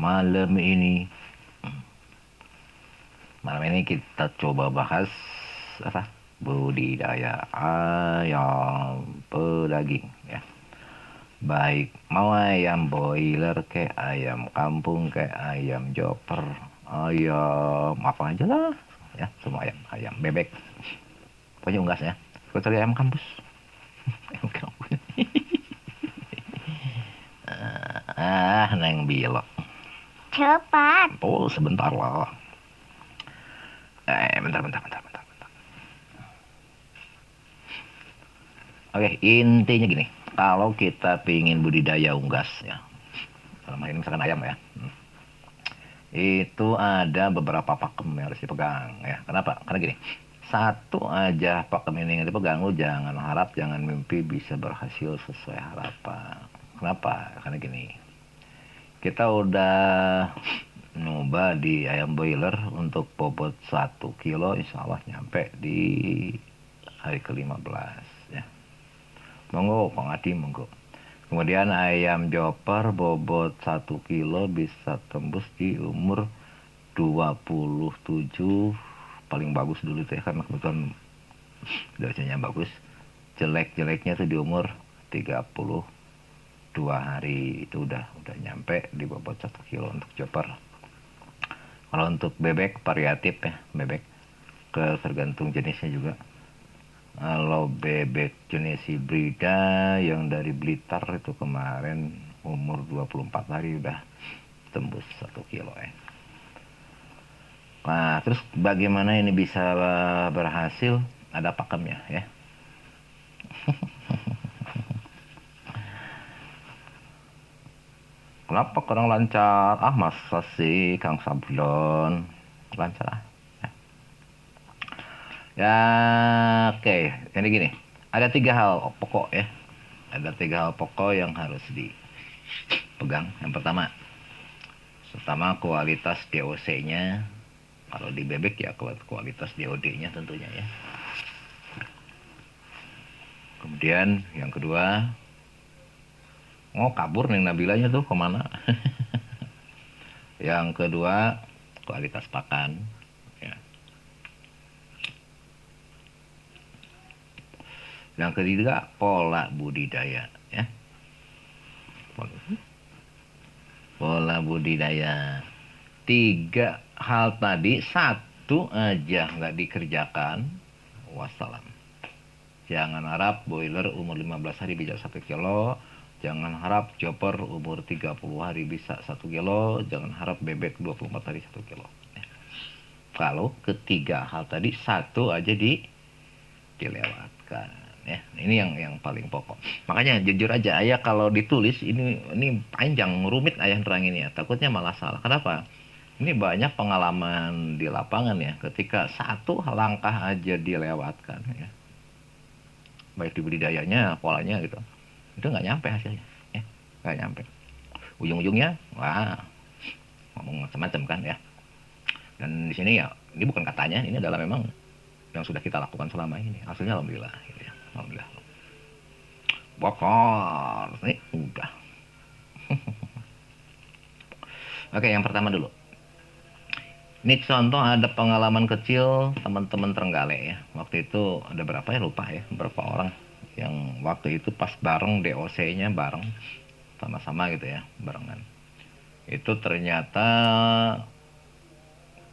malam ini kita coba bahas apa? Budidaya ayam pedaging ya. Baik mau ayam boiler ke ayam kampung ke ayam joper, ayam apa aja lah ya, semua ayam bebek. Pokoknya unggas ya. Kecuali ayam kampus. Ayam kampus. Neng Bilo. Cepat. Oh, sebentar lah. Bentar. Oke, intinya gini. Kalau kita pingin budidaya unggas ya, dalam hal ini misalkan ayam ya, itu ada beberapa pakem yang harus dipegang ya. Kenapa? Karena gini, satu aja pakem ini yang dipegang, lu jangan mimpi bisa berhasil sesuai harapan. Kenapa? Karena gini, kita udah nyoba di ayam boiler untuk bobot 1 kilo, insya Allah nyampe di hari ke-15 ya. Monggo, Kang Adi, monggo. Kemudian ayam joper bobot 1 kilo bisa tembus di umur 27, paling bagus dulu tuh ya, karena kebetulan dosanya bagus. Jelek-jeleknya tuh di umur 32 hari itu udah nyampe di bobot 1 kilo untuk joper. Kalau untuk bebek variatif ya, bebek tergantung jenisnya juga. Kalau bebek jenis hibrida yang dari Blitar itu kemarin umur 24 hari udah tembus 1 kilo ya. Nah, terus bagaimana ini bisa berhasil? Ada pakemnya ya. Kenapa kurang lancar? Ah, masa sih Kang Sablon? Lancar ah. Ya, oke. Ini gini. Ada 3 hal pokok ya. Ada 3 hal pokok yang harus dipegang. Yang pertama kualitas DOC-nya. Kalau di bebek ya kualitas DOD-nya tentunya ya. Kemudian yang kedua, kabur nih Nabilanya tuh kemana? Yang kedua, kualitas pakan. Ya. Yang ketiga, pola budidaya. Ya. Pola budidaya. 3 hal tadi, satu aja nggak dikerjakan, wassalam. Jangan harap boiler umur 15 hari bisa 1 kilo. Jangan harap chopper umur 30 hari bisa 1 kilo. Jangan harap bebek 24 hari 1 kilo. Kalau ketiga hal tadi satu aja dilewatkan. Ya, ini yang paling pokok. Makanya jujur aja, ayah kalau ditulis ini panjang, rumit ayah terang ini ya. Takutnya malah salah. Kenapa? Ini banyak pengalaman di lapangan ya. Ketika satu langkah aja dilewatkan ya, baik di budidayanya, polanya gitu, itu nggak nyampe hasilnya ya, nggak nyampe. Ujung-ujungnya wah, ngomong macam-macam kan ya. Dan di sini ya, ini bukan katanya, ini adalah memang yang sudah kita lakukan selama ini. Hasilnya alhamdulillah gitu ya. Alhamdulillah bokor nih udah. Oke, yang pertama dulu, ini contoh ada pengalaman kecil teman-teman Trenggalek ya. Waktu itu ada berapa ya, lupa ya, berapa orang yang waktu itu pas bareng DOC-nya bareng sama-sama gitu ya, barengan. Itu ternyata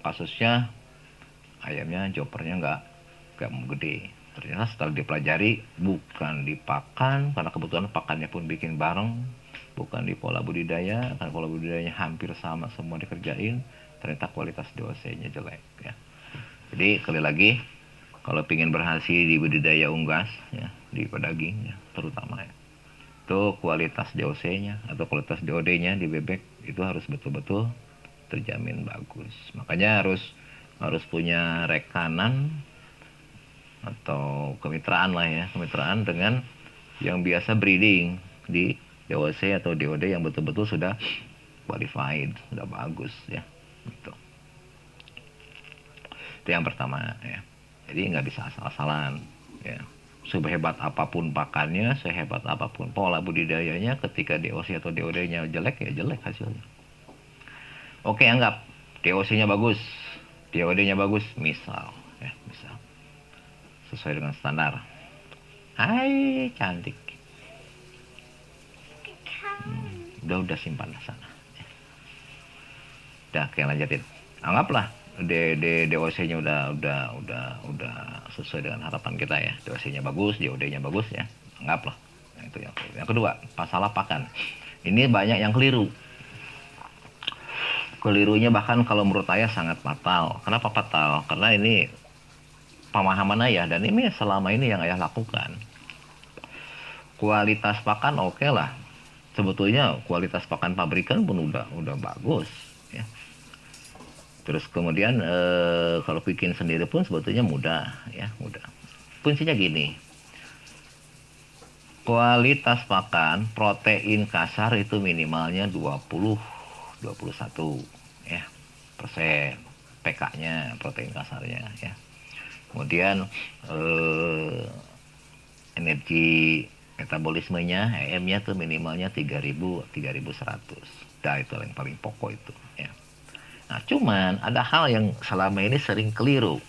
kasusnya ayamnya jopernya nggak mau gede. Ternyata setelah dipelajari bukan dipakan, karena kebetulan pakannya pun bikin bareng, bukan di pola budidaya, karena pola budidayanya hampir sama semua dikerjain. Ternyata kualitas DOC-nya jelek ya. Jadi kali lagi, kalau ingin berhasil di budidaya unggas ya, di pedaging ya, terutama ya, itu kualitas DOC-nya atau kualitas DOD-nya di bebek itu harus betul-betul terjamin bagus. Makanya harus punya rekanan atau kemitraan lah ya, kemitraan dengan yang biasa breeding di DOC atau DOD yang betul-betul sudah qualified, sudah bagus ya. Gitu. Itu yang pertama ya. Jadi nggak bisa asal-asalan ya. Sehebat apapun pakannya, sehebat apapun pola budidayanya, ketika DOC atau DOD-nya jelek ya jelek hasilnya. Oke, anggap DOC-nya bagus, DOD-nya bagus, misal, ya, misal sesuai dengan standar. Hai, cantik. Udah simpan sana. Udah, kayak lanjutin. Anggaplah DOC-nya udah sesuai dengan harapan kita ya. DOC-nya bagus, DOD-nya bagus ya. Anggaplah. Nah, itu yang kedua, masalah pakan. Ini banyak yang keliru. Kelirunya bahkan kalau menurut saya sangat fatal. Kenapa fatal? Karena ini pemahaman ayah dan ini selama ini yang ayah lakukan. Kualitas pakan oke lah. Sebetulnya kualitas pakan pabrikan pun udah bagus ya. Terus kemudian kalau bikin sendiri pun sebetulnya mudah ya, mudah. Kuncinya gini. Kualitas pakan protein kasar itu minimalnya 21 ya persen PK-nya, protein kasarnya ya. Kemudian energi metabolismenya EM-nya tuh minimalnya 3100. Dah itu yang paling pokok itu ya. Nah, cuman ada hal yang selama ini sering keliru.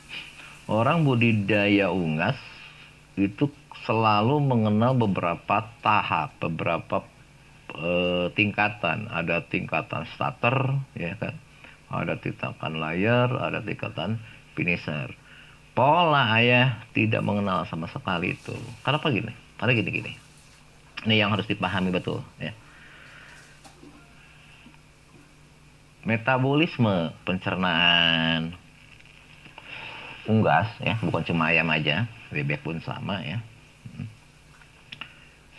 Orang budidaya unggas itu selalu mengenal beberapa tahap, beberapa tingkatan. Ada tingkatan starter, ya kan? Ada tingkatan layer, ada tingkatan finisher. Pola ayah tidak mengenal sama sekali itu. Kenapa gini? Karena gini-gini. Ini yang harus dipahami betul, ya. Metabolisme pencernaan unggas ya, bukan cuma ayam aja, bebek pun sama ya.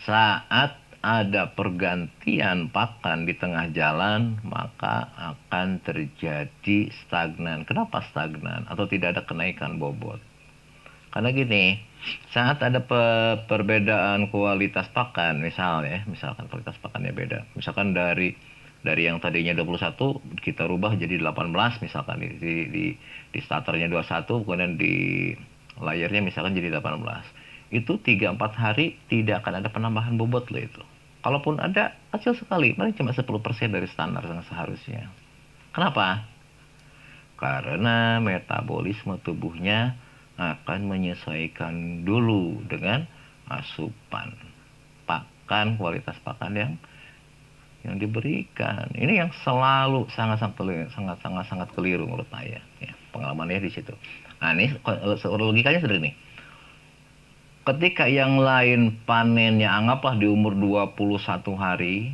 Saat ada pergantian pakan di tengah jalan, maka akan terjadi stagnan. Kenapa stagnan? Atau tidak ada kenaikan bobot? Karena gini, saat ada perbedaan kualitas pakan, misalkan kualitas pakannya beda. Misalkan dari yang tadinya 21 kita rubah jadi 18 misalkan di starternya 21 kemudian di layarnya misalkan jadi 18. Itu 3-4 hari tidak akan ada penambahan bobot loh itu. Kalaupun ada, kecil sekali, paling cuma 10% dari standar yang seharusnya. Kenapa? Karena metabolisme tubuhnya akan menyesuaikan dulu dengan asupan pakan, kualitas pakan yang diberikan. Ini yang selalu sangat keliru menurut saya. Ya, pengalamannya di situ. Nah, ini logikanya sederhana nih. Ketika yang lain panennya anggaplah di umur 21 hari,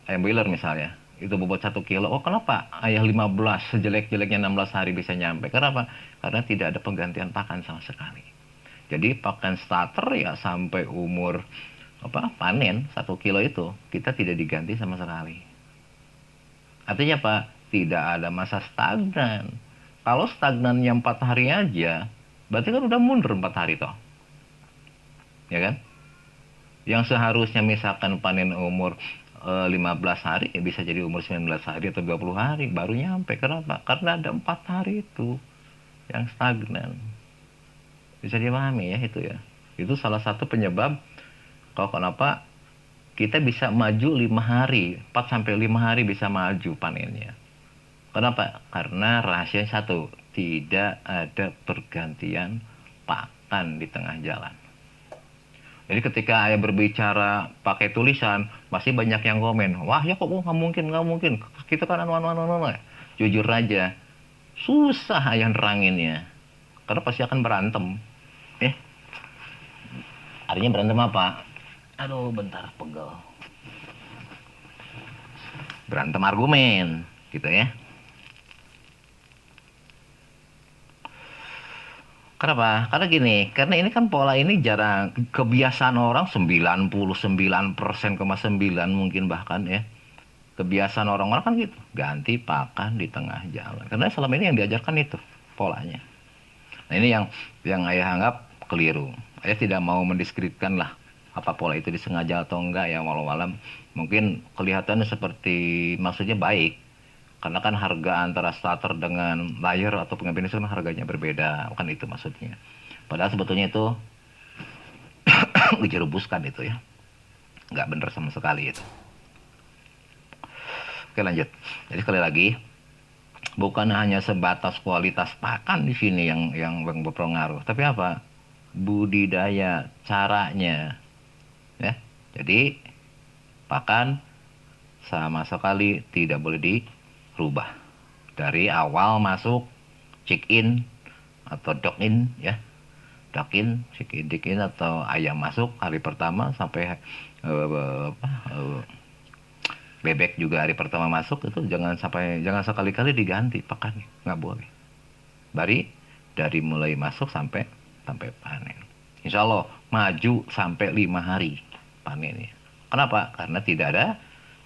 ayam boiler misalnya, itu bobot 1 kilo. Oh, kenapa ayah 15 sejelek-jeleknya 16 hari bisa nyampe? Kenapa? Karena tidak ada penggantian pakan sama sekali. Jadi pakan starter ya sampai umur panen 1 kilo itu kita tidak diganti sama sekali. Artinya apa? Tidak ada masa stagnan. Kalau stagnannya 4 hari aja, berarti kan udah mundur 4 hari toh. Ya kan? Yang seharusnya misalkan panen umur 15 hari ya bisa jadi umur 19 hari atau 20 hari baru nyampe. Kenapa? Karena ada 4 hari itu yang stagnan. Bisa dipahami ya itu ya. Itu salah satu penyebab kalau kenapa kita bisa maju 5 hari, 4 sampai 5 hari bisa maju panennya. Kenapa? Karena rahasia satu, tidak ada pergantian pakan di tengah jalan. Jadi ketika ayah berbicara pakai tulisan, masih banyak yang komen, wah ya kok nggak mungkin, kita kan anu. Jujur aja, susah ayah neranginnya, karena pasti akan berantem. Artinya berantem apa? Aduh, bentar, pegel. Berantem argumen, gitu ya. Kenapa? Karena gini, karena ini kan pola ini jarang, kebiasaan orang 99,9% mungkin bahkan ya. Kebiasaan orang-orang kan gitu, ganti pakan di tengah jalan. Karena selama ini yang diajarkan itu polanya. Nah, ini yang ayah anggap keliru. Ayah tidak mau mendiskreditkan lah apa pola itu disengaja atau enggak ya, walau alam mungkin kelihatannya seperti maksudnya baik. Karena kan harga antara starter dengan layer atau pengambilan itu kan harganya berbeda, kan itu maksudnya. Padahal sebetulnya itu dijerubuskan itu ya, nggak bener sama sekali itu. Oke lanjut. Jadi sekali lagi, Bukan hanya sebatas kualitas pakan di sini yang berpengaruh, tapi apa? Budidaya, caranya, ya. Jadi pakan sama sekali tidak boleh dirubah. Dari awal masuk check in atau dock in, ya. Dock in, check in atau ayam masuk hari pertama sampai apa, bebek juga hari pertama masuk itu jangan sekali-kali diganti pakan, nggak boleh. Dari mulai masuk sampai sampai panen. Insya Allah maju sampai 5 hari panennya. Kenapa? Karena tidak ada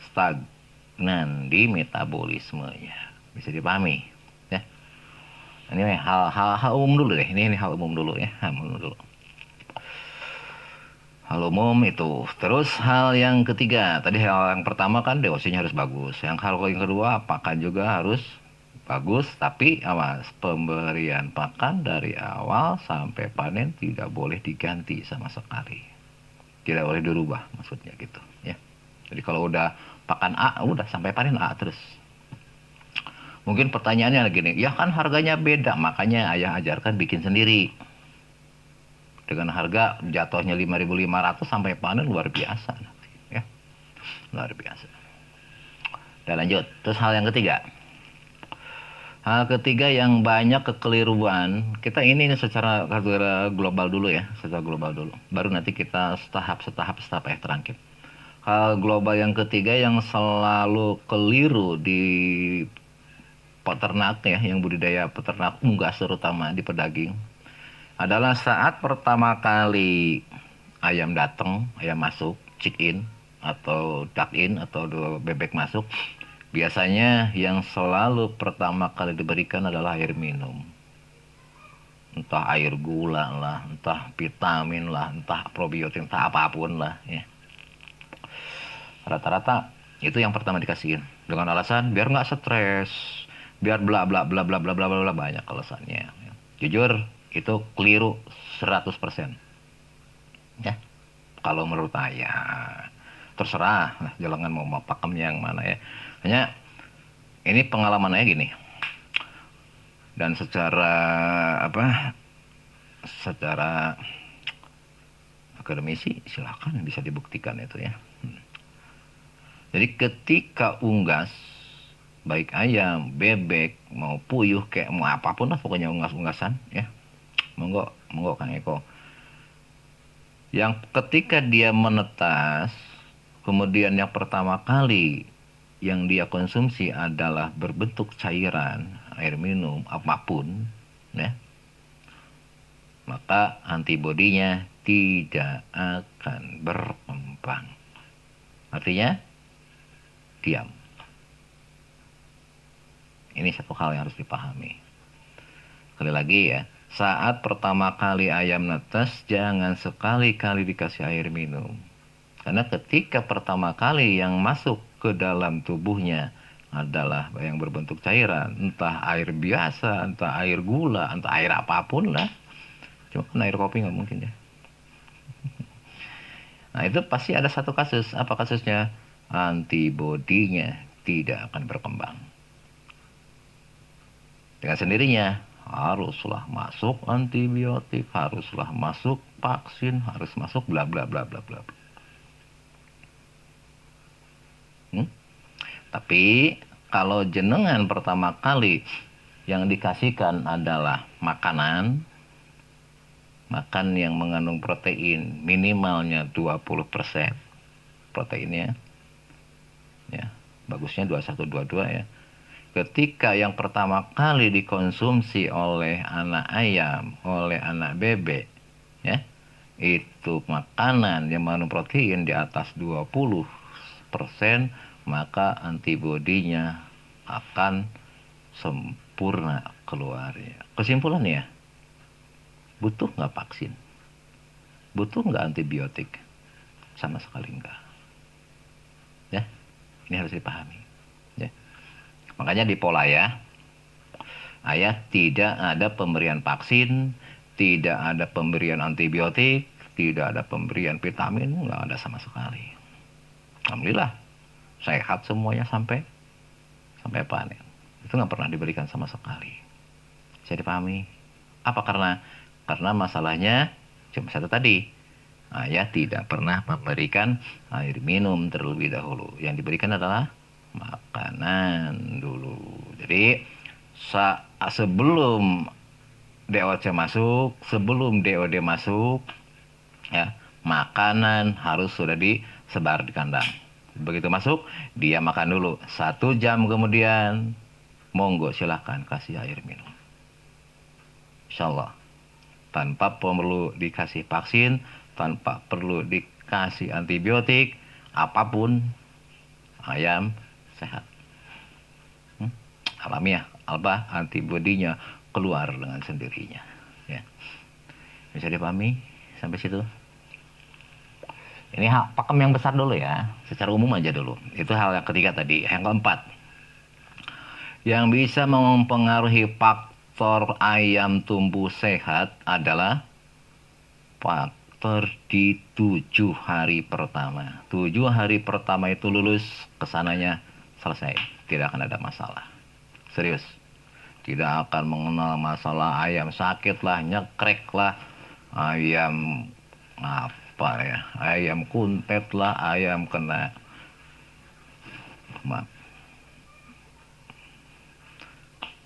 stagnan di metabolismenya. Bisa dipahami, ya. Ini hal umum dulu deh. Ini hal umum dulu ya. Hal umum dulu. Hal umum itu. Terus hal yang ketiga, tadi hal yang pertama kan dosisnya harus bagus. Hal yang kedua, pakan juga harus bagus, tapi awas, pemberian pakan dari awal sampai panen tidak boleh diganti sama sekali. Tidak boleh dirubah maksudnya gitu, ya. Jadi kalau udah pakan A, udah sampai panen A terus. Mungkin pertanyaannya gini, ya kan harganya beda, makanya ayah ajarkan bikin sendiri. Dengan harga jatuhnya 5.500 sampai panen luar biasa nanti, ya. Luar biasa. Dan lanjut. Terus hal yang ketiga. Hal ketiga yang banyak kekeliruan, kita ini secara global dulu ya, secara global dulu. Baru nanti kita setahap ya terangkit. Hal global yang ketiga yang selalu keliru di peternak ya, yang budidaya peternak unggas terutama di pedaging, adalah saat pertama kali ayam datang, ayam masuk, check in atau duck in atau bebek masuk, biasanya yang selalu pertama kali diberikan adalah air minum. Entah air gula lah, entah vitamin lah, entah probiotik, entah apapun lah ya. Rata-rata itu yang pertama dikasihin dengan alasan biar nggak stres, biar bla bla bla bla bla bla bla, banyak alasannya. Jujur itu keliru 100%. Ya. Kalau menurut ayah terserah, nah, jangan mau pakemnya yang mana ya. Hanya ini pengalaman ayah gini. Dan secara apa? Secara akademisi silakan bisa dibuktikan itu ya. Jadi ketika unggas, baik ayam, bebek, mau puyuh kayak mau apapun lah pokoknya unggas-unggasan ya. Monggo Kang Eko. Yang ketika dia menetas, kemudian yang pertama kali yang dia konsumsi adalah berbentuk cairan, air minum, apapun, ya, maka antibodinya tidak akan berkembang. Artinya diam. Ini satu hal yang harus dipahami. Sekali lagi ya, saat pertama kali ayam netes, jangan sekali-kali dikasih air minum. Karena ketika pertama kali yang masuk ke dalam tubuhnya adalah yang berbentuk cairan, entah air biasa, entah air gula, entah air apapun lah. Cuma kan air kopi nggak mungkin ya. Nah itu pasti ada satu kasus. Apa kasusnya? Antibodinya tidak akan berkembang. Dengan sendirinya haruslah masuk antibiotik, haruslah masuk vaksin, harus masuk bla bla bla bla bla. Tapi kalau jenengan pertama kali yang dikasihkan adalah makanan, makan yang mengandung protein minimalnya 20% proteinnya, ya bagusnya 21-22 ya. Ketika yang pertama kali dikonsumsi oleh anak ayam, oleh anak bebek, ya, itu makanan yang mengandung protein di atas 20%, maka antibodinya akan sempurna keluarnya. Kesimpulannya, butuh nggak vaksin? Butuh nggak antibiotik? Sama sekali enggak. Ya, ini harus dipahami. Ya. Makanya di pola ya, ayah tidak ada pemberian vaksin, tidak ada pemberian antibiotik, tidak ada pemberian vitamin, nggak ada sama sekali. Alhamdulillah, sehat semuanya sampai panen. itu nggak pernah diberikan sama sekali. Bisa dipahami? Apa karena masalahnya cuma satu tadi. Ayah tidak pernah memberikan air minum terlebih dahulu. Yang diberikan adalah makanan dulu. Jadi sebelum DOC masuk, sebelum DOD masuk, ya, makanan harus sudah disebar di kandang. Begitu masuk, dia makan dulu. 1 jam kemudian, monggo silahkan kasih air minum. Insya Allah. Tanpa perlu dikasih vaksin, tanpa perlu dikasih antibiotik, apapun, ayam sehat. Alamiah, antibodinya keluar dengan sendirinya. Ya. Bisa dipahami sampai situ? Ini pakem yang besar dulu ya, secara umum aja dulu. Itu hal yang ketiga tadi. Yang keempat, yang bisa mempengaruhi faktor ayam tumbuh sehat adalah faktor di 7 hari pertama. 7 hari pertama itu lulus, kesananya selesai. Tidak akan ada masalah. Serius. Tidak akan mengenal masalah ayam sakit lah, nyekrek lah, ayam apa ya, ayam kuntet lah, ayam kena maaf,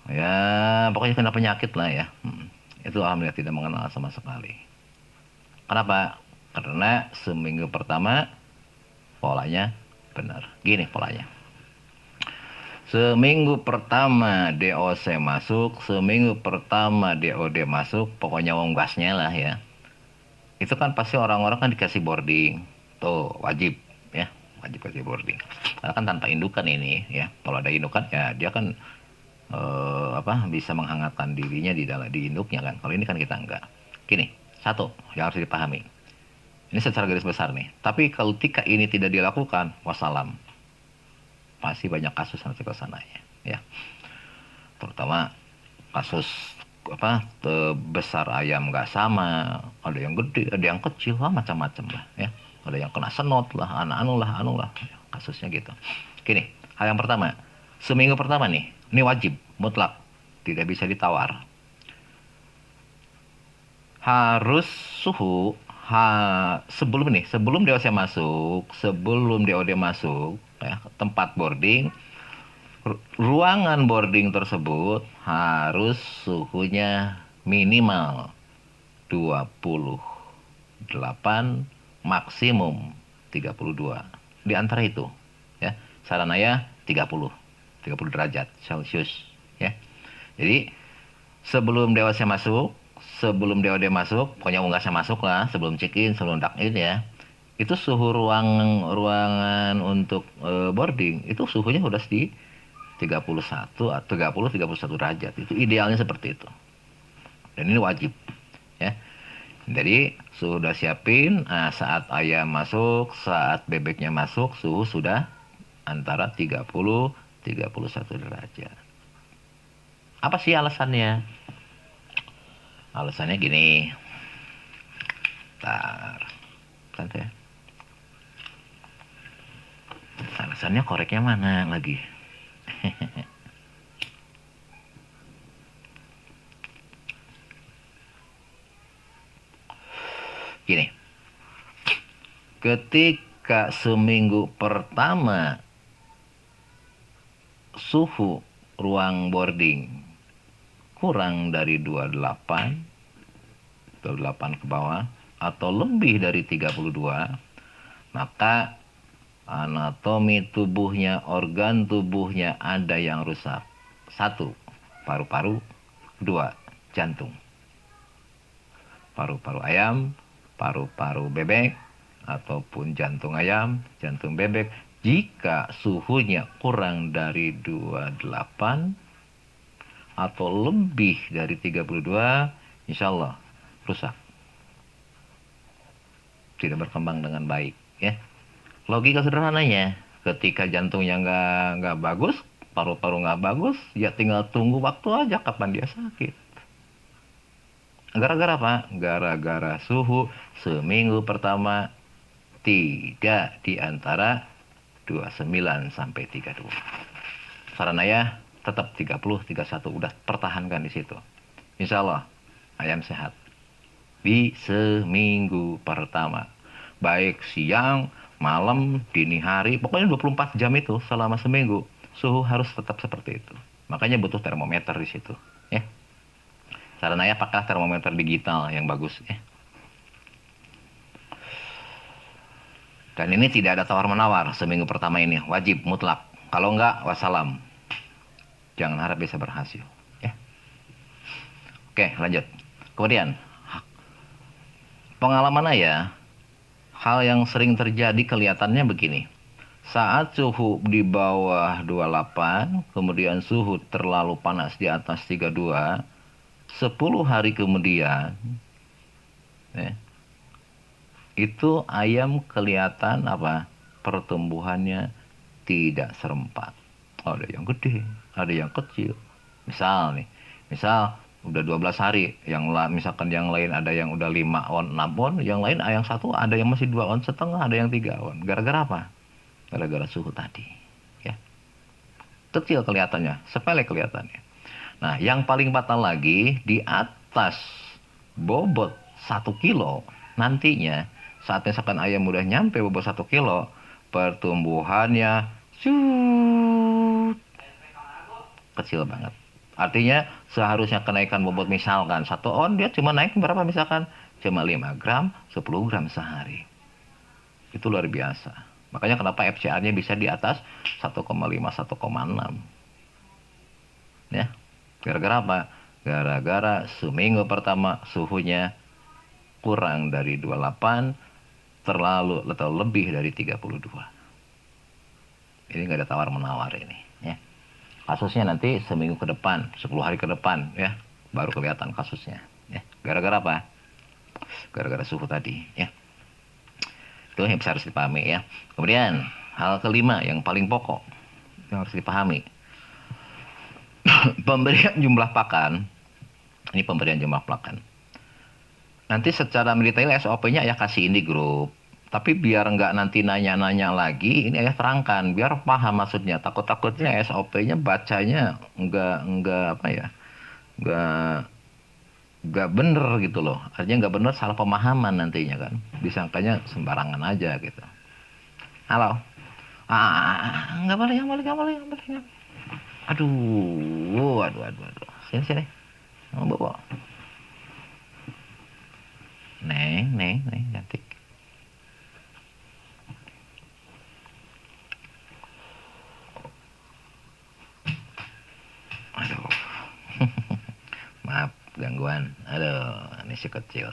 ya pokoknya kena penyakit lah ya. Itu alhamdulillah tidak mengenal sama sekali. Kenapa? Karena seminggu pertama polanya benar. Gini polanya. Seminggu pertama DOC masuk, seminggu pertama DOD masuk, pokoknya wong gasnya lah ya. Itu kan pasti orang-orang kan dikasih boarding. Tuh, wajib ya, wajib kasih boarding. Karena kan tanpa indukan ini ya. Kalau ada indukan ya dia kan bisa menghangatkan dirinya di induknya kan. Kalau ini kan kita enggak. Gini, satu yang harus dipahami. Ini secara garis besar nih. Tapi kalau ketika ini tidak dilakukan, wassalam. Pasti banyak kasus nanti ke sananya ya. Terutama kasus besar ayam nggak sama, ada yang gede, ada yang kecil, macam-macam lah ya. Ada yang kena senot lah, anu lah, kasusnya gitu. Gini, hal yang pertama, seminggu pertama nih, ini wajib, mutlak, tidak bisa ditawar. Harus suhu sebelum DOC masuk, sebelum DOD masuk, ya, tempat boarding, ruangan boarding tersebut harus suhunya minimal 28, maksimum 32. Di antara itu, ya. Saran ayah 30 derajat Celcius, ya. Jadi sebelum DOC masuk, sebelum DOD masuk, pokoknya unggasnya masuk lah, sebelum check-in, sebelum check-in ya. Itu suhu ruangan untuk boarding itu suhunya udah di 31 atau 31 derajat. Itu idealnya seperti itu. Dan ini wajib ya. Jadi sudah siapin, saat ayam masuk, saat bebeknya masuk, suhu sudah antara 30-31 derajat. Apa sih alasannya? Alasannya gini. Santai. Alasannya koreknya mana lagi? Gini. Ketika seminggu pertama suhu ruang boarding kurang dari 28 ke bawah atau lebih dari 32, maka anatomi tubuhnya, organ tubuhnya ada yang rusak. 1, paru-paru. 2, jantung. Paru-paru ayam, paru-paru bebek, ataupun jantung ayam, jantung bebek, jika suhunya kurang dari 28 atau lebih dari 32, insya Allah rusak. Tidak berkembang dengan baik ya. Logika sederhananya, ketika jantungnya nggak bagus, paru-paru nggak bagus, ya tinggal tunggu waktu aja kapan dia sakit. Gara-gara apa? Gara-gara suhu seminggu pertama tidak di antara 29 sampai 32. Saran ayah tetap 30, 31, udah pertahankan di situ. Insya Allah ayam sehat di seminggu pertama. Baik siang, malam, dini hari, pokoknya 24 jam itu selama seminggu. Suhu harus tetap seperti itu. Makanya butuh termometer di situ. Ya. Saran ayah pakai termometer digital yang bagus. Ya. Dan ini tidak ada tawar-menawar seminggu pertama ini. Wajib, mutlak. Kalau enggak, wassalam. Jangan harap bisa berhasil. Ya. Oke, lanjut. Kemudian, pengalaman ayah, hal yang sering terjadi kelihatannya begini. Saat suhu di bawah 28, kemudian suhu terlalu panas di atas 32, 10 hari kemudian, ya, itu ayam kelihatan apa? Pertumbuhannya tidak serempak. Ada yang gede, ada yang kecil. Misal udah 12 hari, misalkan yang lain ada yang udah 5 on, 6 on, yang lain yang satu ada yang masih 2 on setengah, ada yang 3 on. Gara-gara apa? Gara-gara suhu tadi. Ya. Kecil kelihatannya, sepele kelihatannya. Nah, yang paling fatal lagi, di atas bobot 1 kilo, nantinya saat misalkan ayam udah nyampe bobot 1 kilo, pertumbuhannya kecil banget. Artinya seharusnya kenaikan bobot misalkan 1 on, dia cuma naik berapa misalkan? Cuma 5 gram, 10 gram sehari. Itu luar biasa. Makanya kenapa FCR-nya bisa di atas 1,5, 1,6. Ya. Gara-gara apa? Gara-gara seminggu pertama suhunya kurang dari 28, terlalu atau lebih dari 32. Ini nggak ada tawar-menawar ini. Ya. Kasusnya nanti seminggu ke depan, 10 hari ke depan, ya, baru kelihatan kasusnya. Ya. Gara-gara apa? Gara-gara suhu tadi. Ya. Itu yang harus dipahami ya. Kemudian hal kelima yang paling pokok yang harus dipahami, pemberian jumlah pakan. Ini pemberian jumlah pakan. Nanti secara mendetail SOP-nya ayah kasih ini grup. Tapi biar nggak nanti nanya-nanya lagi, ini ayah terangkan biar paham maksudnya. Takut-takutnya SOP-nya bacanya nggak apa ya, nggak bener gitu loh. Artinya nggak bener, salah pemahaman nantinya kan. Disangkanya sembarangan aja gitu. Halo. Nggak boleh, nggak boleh, nggak boleh, nggak boleh. Aduh. Sini, sini. Bawa. Neng, cantik. Aduh. Maaf, gangguan. Aduh, ini si kecil.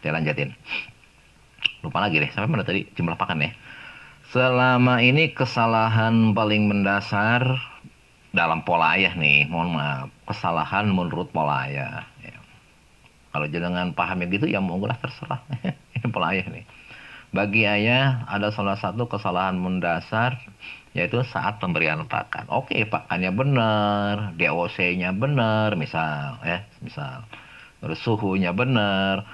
Saya lanjutin. Lupa lagi deh, sampai mana tadi? Jumlah pakan ya. Selama ini kesalahan paling mendasar dalam pola ayah nih, mohon maaf, kesalahan menurut pola ayah. Ya. Kalau jangan paham gitu ya monggolah terserah. Ini pola ayah nih. Bagi ayah ada salah satu kesalahan mendasar, yaitu saat pemberian pakan. Oke, pakannya benar, DOC-nya benar, misal ya, terus suhunya benar.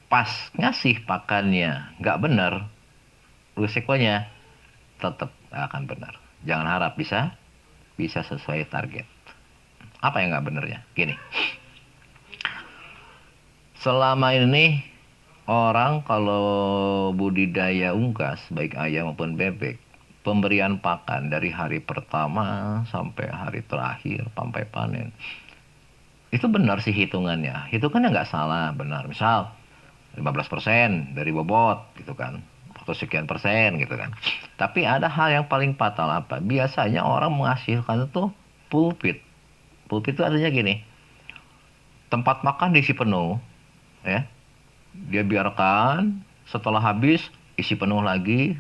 Pas ngasih pakannya nggak benar, risikonya tetap akan benar. Jangan harap bisa sesuai target. Apa yang nggak benernya? Gini, selama ini orang kalau budidaya unggas, baik ayam maupun bebek, pemberian pakan dari hari pertama sampai hari terakhir, sampai panen, itu benar sih hitungannya. Hitungannya nggak salah, benar. Misal 15% dari bobot gitu kan, atau sekian persen gitu kan. Tapi ada hal yang paling fatal apa? Biasanya orang menghasilkan itu pulpit. Pulpit itu artinya gini, tempat makan diisi penuh, ya. Dia biarkan, setelah habis isi penuh lagi.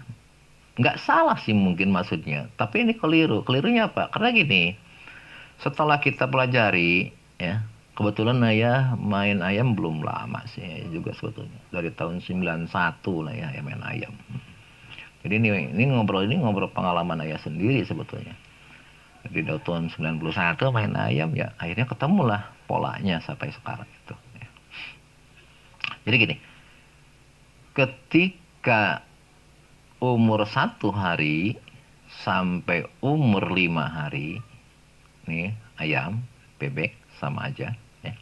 Nggak salah sih mungkin maksudnya, tapi ini keliru. Kelirunya apa? Karena gini, setelah kita pelajari, ya, kebetulan ayah main ayam belum lama sih juga sebetulnya. Dari tahun 91 lah ya main ayam. Jadi ini ngobrol pengalaman ayah sendiri sebetulnya. Jadi dari tahun 91 main ayam, ya akhirnya ketemulah polanya sampai sekarang itu. Ya. Jadi gini, ketika umur 1 hari sampai umur 5 hari, nih ayam, bebek sama aja ya.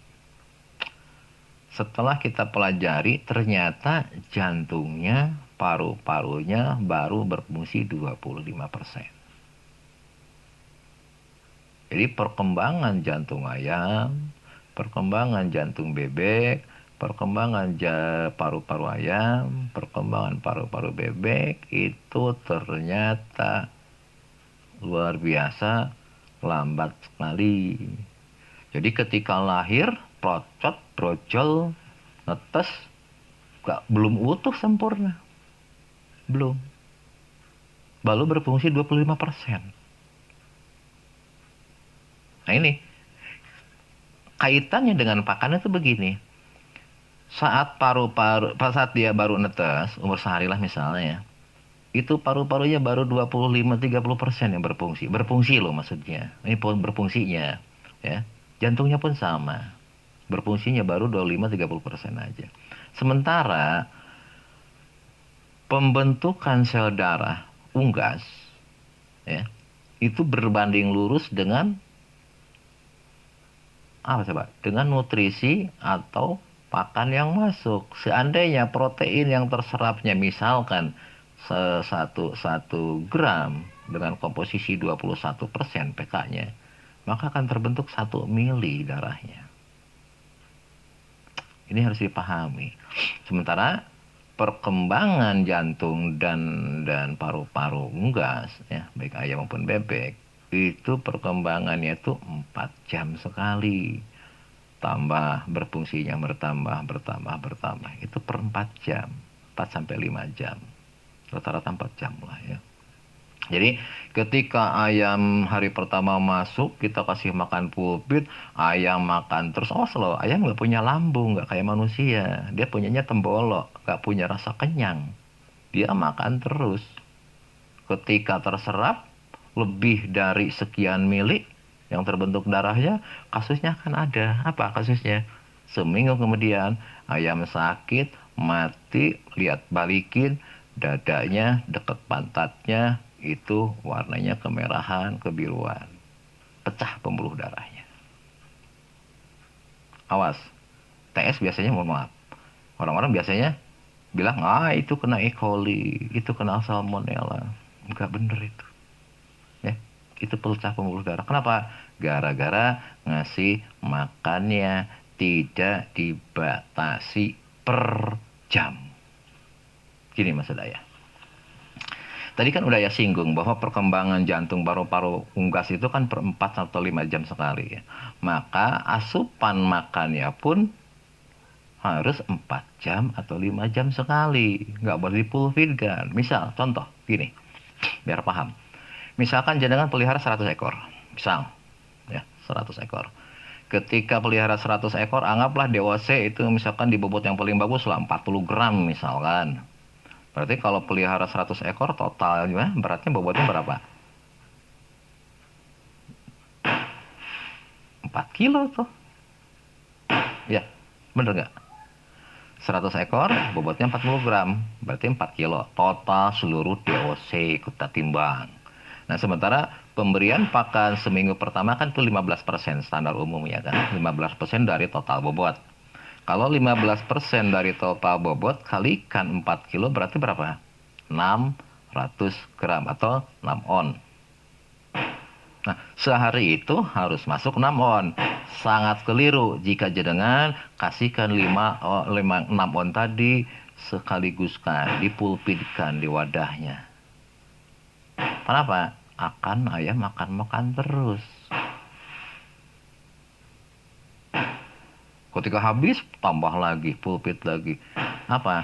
Setelah kita pelajari ternyata jantungnya, paru-parunya baru berfungsi 25%. Jadi perkembangan jantung ayam, perkembangan jantung bebek, perkembangan paru-paru ayam, perkembangan paru-paru bebek itu ternyata luar biasa lambat sekali. Jadi ketika lahir, procot, brojol, netes, belum utuh sempurna. Belum. Baru berfungsi 25%. Nah ini, kaitannya dengan pakan itu begini. Saat saat dia baru netes, umur sehari lah misalnya ya, itu paru-parunya baru 25-30% yang berfungsi. Berfungsi loh maksudnya. Ini pun berfungsinya. Ya. Jantungnya pun sama. Berfungsinya baru 25-30% aja. Sementara pembentukan sel darah unggas ya, itu berbanding lurus dengan apa coba? Dengan nutrisi atau pakan yang masuk. Seandainya protein yang terserapnya misalkan satu gram dengan komposisi 21% pK-nya, maka akan terbentuk 1 mili darahnya. Ini harus dipahami. Sementara perkembangan jantung dan paru-paru unggas ya, baik ayam maupun bebek, itu perkembangannya itu 4 jam sekali. Tambah berfungsinya bertambah itu per 4 jam, 4 sampai 5 jam, rata-rata 4 jam lah ya. Jadi ketika ayam hari pertama masuk, kita kasih makan pulpit, ayam makan terus. Oh slow, ayam nggak punya lambung, nggak kayak manusia, dia punyanya tembolok, nggak punya rasa kenyang, dia makan terus. Ketika terserap lebih dari sekian mili yang terbentuk darahnya, kasusnya akan ada. Apa kasusnya? Seminggu kemudian ayam sakit, mati, lihat balikin, dadanya dekat pantatnya itu warnanya kemerahan, kebiruan. Pecah pembuluh darahnya. Awas, TS biasanya mohon maaf. Orang-orang biasanya bilang, itu kena E. coli, itu kena salmonella. Enggak bener itu. Ya, itu pecah pembuluh darah. Kenapa? Gara-gara ngasih makannya tidak dibatasi per jam. Gini maksud saya. Tadi kan udah ya singgung bahwa perkembangan jantung paru-paru unggas itu kan per 4 atau 5 jam sekali ya. Maka asupan makannya pun harus 4 jam atau 5 jam sekali. Nggak boleh dipulfitkan. Misal, contoh, gini, biar paham. Misalkan jenengan pelihara 100 ekor. Misal, ya, 100 ekor. Ketika pelihara 100 ekor, anggaplah DOC itu misalkan di bobot yang paling bagus lah 40 gram misalkan. Berarti kalau pelihara 100 ekor totalnya beratnya bobotnya berapa? 4 kilo tuh. Ya, bener nggak? 100 ekor bobotnya 40 gram. Berarti 4 kilo. Total seluruh DOC kita timbang. Nah, sementara pemberian pakan seminggu pertama kan itu 15% standar umum ya kan. 15% dari total bobot. Kalau 15% dari total bobot kalikan 4 kilo berarti berapa? 600 gram atau 6 on. Nah, sehari itu harus masuk 6 on. Sangat keliru jika jenengan kasihkan 6 on tadi sekaliguskan, dipulpitkan di wadahnya. Kenapa? Akan ayam makan terus. Ketika habis, tambah lagi, pulpit lagi. Apa?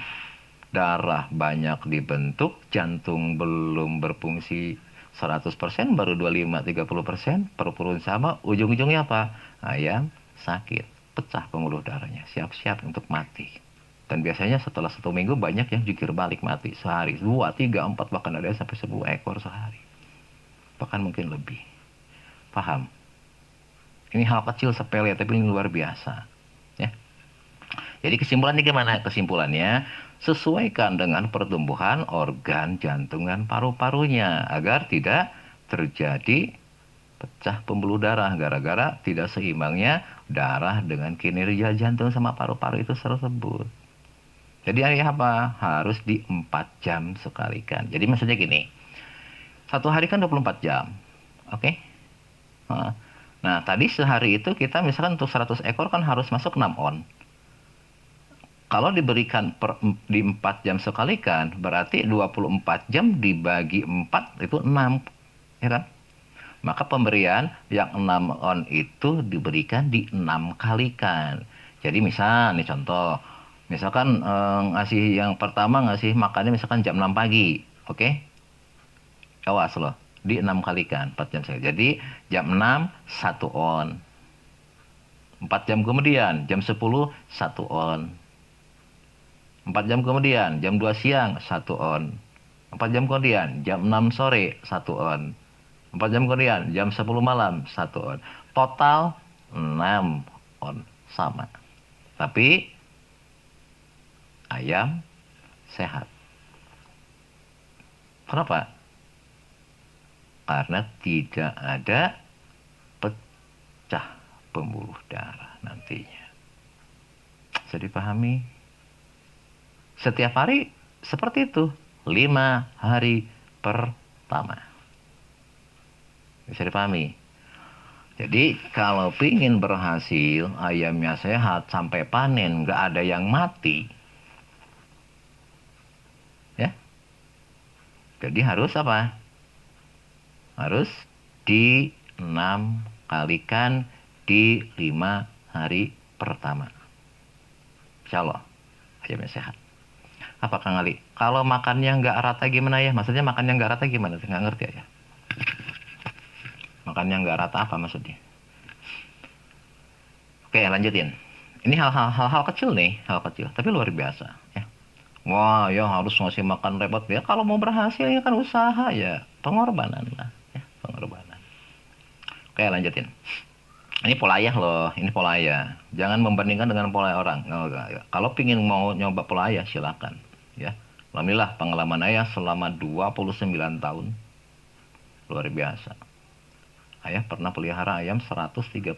Darah banyak dibentuk, jantung belum berfungsi 100%, baru 25-30%, perpurun sama, ujung-ujungnya apa? Ayam sakit, pecah pembuluh darahnya, siap-siap untuk mati. Dan biasanya setelah 1 minggu banyak yang jungkir balik mati sehari, 2, 3, 4, bahkan ada sampai 10 ekor sehari. Bahkan mungkin lebih. Paham? Ini hal kecil sepele, tapi ini luar biasa. Ya. Jadi kesimpulannya gimana? Kesimpulannya, sesuaikan dengan pertumbuhan organ jantung dan paru-parunya agar tidak terjadi pecah pembuluh darah gara-gara tidak seimbangnya darah dengan kinerja jantung sama paru-paru itu tersebut. Jadi apa? Harus di 4 jam sekali kan. Jadi maksudnya gini, satu hari kan 24 jam. Oke? Nah, tadi sehari itu kita misalkan untuk 100 ekor kan harus masuk 6 on. Kalau diberikan di 4 jam sekali kan, berarti 24 jam dibagi 4 itu 6. Ya kan? Maka pemberian yang 6 on itu diberikan di 6 kalikan. Jadi misal, nih contoh, misalkan ngasih yang pertama ngasih makannya misalkan jam 6 pagi. Oke? Awas loh, di 6 kalikan, 4 jam sekali. Jadi jam 6, 1 on. 4 jam kemudian, jam 10, 1 on. 4 jam kemudian, jam 2 siang, 1 on. 4 jam kemudian, jam 6 sore, 1 on. 4 jam kemudian, jam 10 malam, 1 on. Total 6 on. Sama. Tapi ayam sehat. Kenapa? Karena tidak ada pecah pembuluh darah nantinya. Bisa dipahami? Setiap hari seperti itu. 5 hari pertama. Bisa dipahami? Jadi kalau pingin berhasil, ayamnya sehat sampai panen, nggak ada yang mati. Ya. Jadi harus apa? Harus di 6 kalikan di 5 hari pertama. Insya Allah, ayamnya sehat. Apa Kang Ali? Kalau makannya nggak rata gimana ya? Maksudnya makannya nggak rata gimana? Nggak ngerti aja. Makannya nggak rata apa maksudnya? Oke, lanjutin. Ini hal-hal kecil nih, hal kecil, tapi luar biasa. Ya. Wah, ya harus ngasih makan repot ya. Kalau mau berhasil ya kan usaha ya, pengorbanan lah, ya, pengorbanan. Oke, lanjutin. Ini pola ayah loh, ini pola ayah. Jangan membandingkan dengan pola orang. Kalau pingin mau nyoba pola ayah, silakan. Ya, alhamdulillah pengalaman ayah selama 29 tahun. Luar biasa. Ayah pernah pelihara ayam 137.000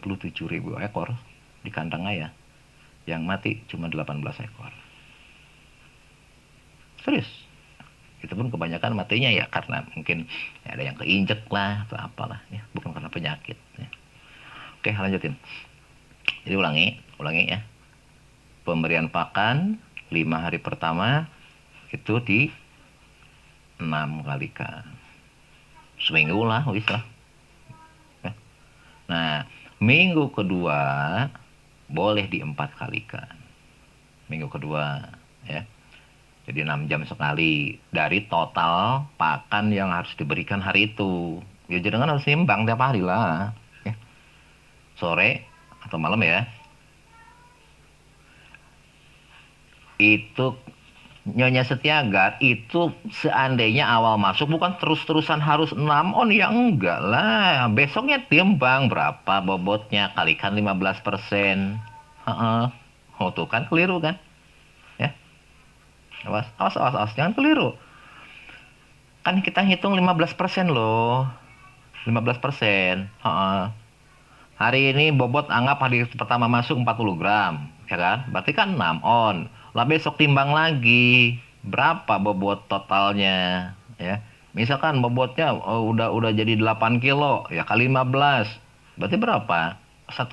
ekor di kandang ayah. Yang mati cuma 18 ekor. Serius. Itu pun kebanyakan matinya ya karena mungkin ya ada yang keinjek lah atau apalah ya, bukan karena penyakit ya. Oke, lanjutin. Jadi ulangi ya. Pemberian pakan 5 hari pertama itu di 6 kalikan. Seminggu lah, wis lah. Ya. Nah, minggu kedua boleh di 4 kalikan. Minggu kedua ya. Jadi 6 jam sekali dari total pakan yang harus diberikan hari itu. Ya jangan harus seimbang tiap hari lah. Ya. Sore atau malam ya. Itu Nyonya Setiagar itu seandainya awal masuk bukan terus-terusan harus 6 on ya enggak lah. Besoknya timbang berapa bobotnya kalikan 15%. Heeh. Oh tuh kan keliru kan? Ya. Awas, jangan keliru. Kan kita hitung 15% loh. 15%. Heeh. Hari ini bobot anggap hari pertama masuk 40 gram, ya kan? Berarti kan 6 on. Lah besok timbang lagi. Berapa bobot totalnya, ya? Misalkan bobotnya udah jadi 8 kilo, ya kali 15. Berarti berapa? 1,2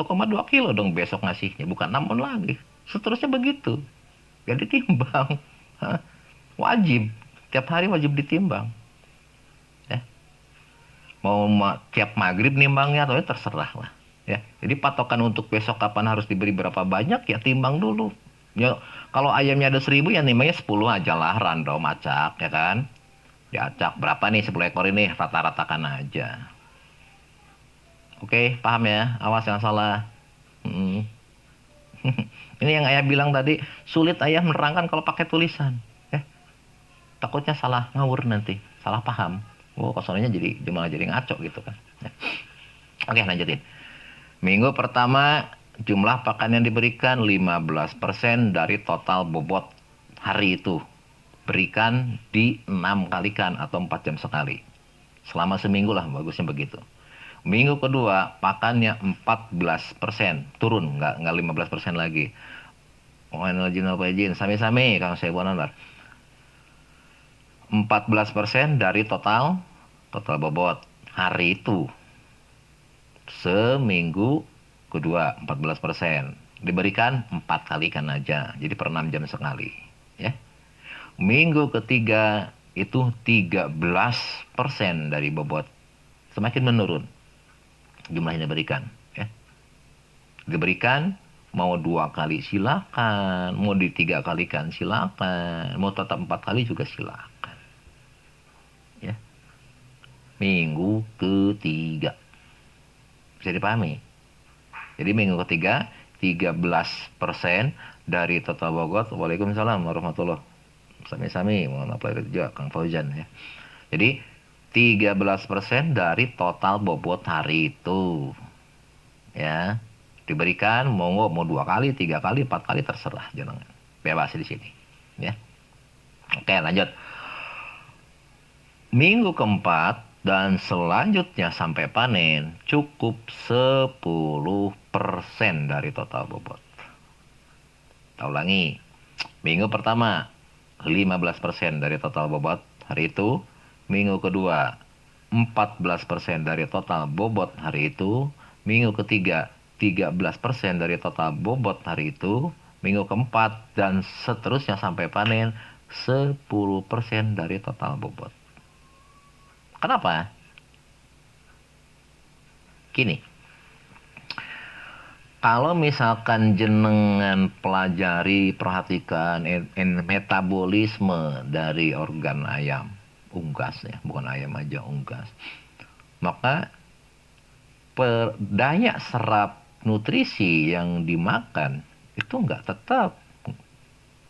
kilo dong besok ngasihnya, bukan 6 on lagi. Seterusnya begitu. Jadi timbang. Hah? Wajib. Tiap hari wajib ditimbang. Ya. Mau tiap maghrib nimbangnya atau ya terserah lah. Ya. Jadi patokan untuk besok kapan harus diberi berapa banyak ya timbang dulu. Ya, kalau ayamnya ada 1.000 ya nimbangnya 10 aja lah random acak ya kan. Diacak berapa nih 10 ekor ini rata-ratakan aja. Oke, paham ya? Awas jangan salah. Hmm. Ini yang ayah bilang tadi sulit ayah menerangkan kalau pakai tulisan. Ya. Takutnya salah ngawur nanti, salah paham. Oh, kosongnya jadi malah jadi ngaco gitu kan. Ya. Oke, lanjutin. Minggu pertama jumlah pakan yang diberikan 15% dari total bobot hari itu. Berikan di 6 kalikan atau 4 jam sekali. Selama seminggu lah bagusnya begitu. Minggu kedua pakannya 14%, turun, nggak 15% lagi. Oh, energi apa izin, sami-sami Kang Sebonan lah. 14% dari total bobot hari itu. Seminggu kedua 14%. Diberikan 4 kali kan aja. Jadi per 6 jam sekali. Ya. Minggu ketiga itu 13% dari bobot. Semakin menurun jumlahnya diberikan. Ya. Diberikan mau 2 kali silakan. Mau di 3 kalikan silakan. Mau tetap 4 kali juga silakan. Ya. Minggu ketiga. Bisa dipahami? Jadi minggu ketiga 13% dari total bobot. Waalaikumsalam warahmatullahi wabarakatuh. Sami-sami, mohon maaf lahir juga Kang Fauzan ya. Jadi 13% dari total bobot hari itu. Ya. Diberikan mau 2 kali, 3 kali, 4 kali terserah jangan. Bebas di sini. Ya. Oke, lanjut. Minggu keempat dan selanjutnya sampai panen cukup 10% dari total bobot. Kita ulangi. Minggu pertama 15% dari total bobot hari itu. Minggu kedua 14% dari total bobot hari itu. Minggu ketiga 13% dari total bobot hari itu. Minggu keempat dan seterusnya sampai panen 10% dari total bobot. Kenapa? Gini, kalau misalkan jenengan pelajari, perhatikan metabolisme dari organ ayam, unggas ya, bukan ayam aja, unggas. Maka daya serap nutrisi yang dimakan itu nggak tetap,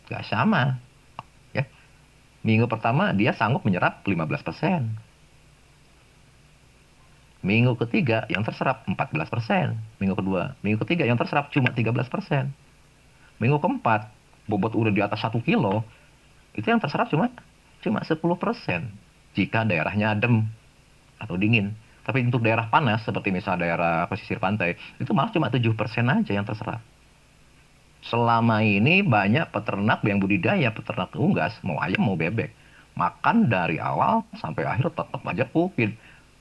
nggak sama. Ya. Minggu pertama dia sanggup menyerap 15%. Minggu ketiga yang terserap 14%. Minggu kedua. Minggu ketiga yang terserap cuma 13%. Minggu keempat, bobot udah di atas 1 kilo, itu yang terserap cuma 10%. Jika daerahnya adem atau dingin. Tapi untuk daerah panas, seperti misal daerah pesisir pantai, itu malah cuma 7% aja yang terserap. Selama ini banyak peternak yang budidaya, peternak unggas, mau ayam mau bebek. Makan dari awal sampai akhir tetap aja pupin.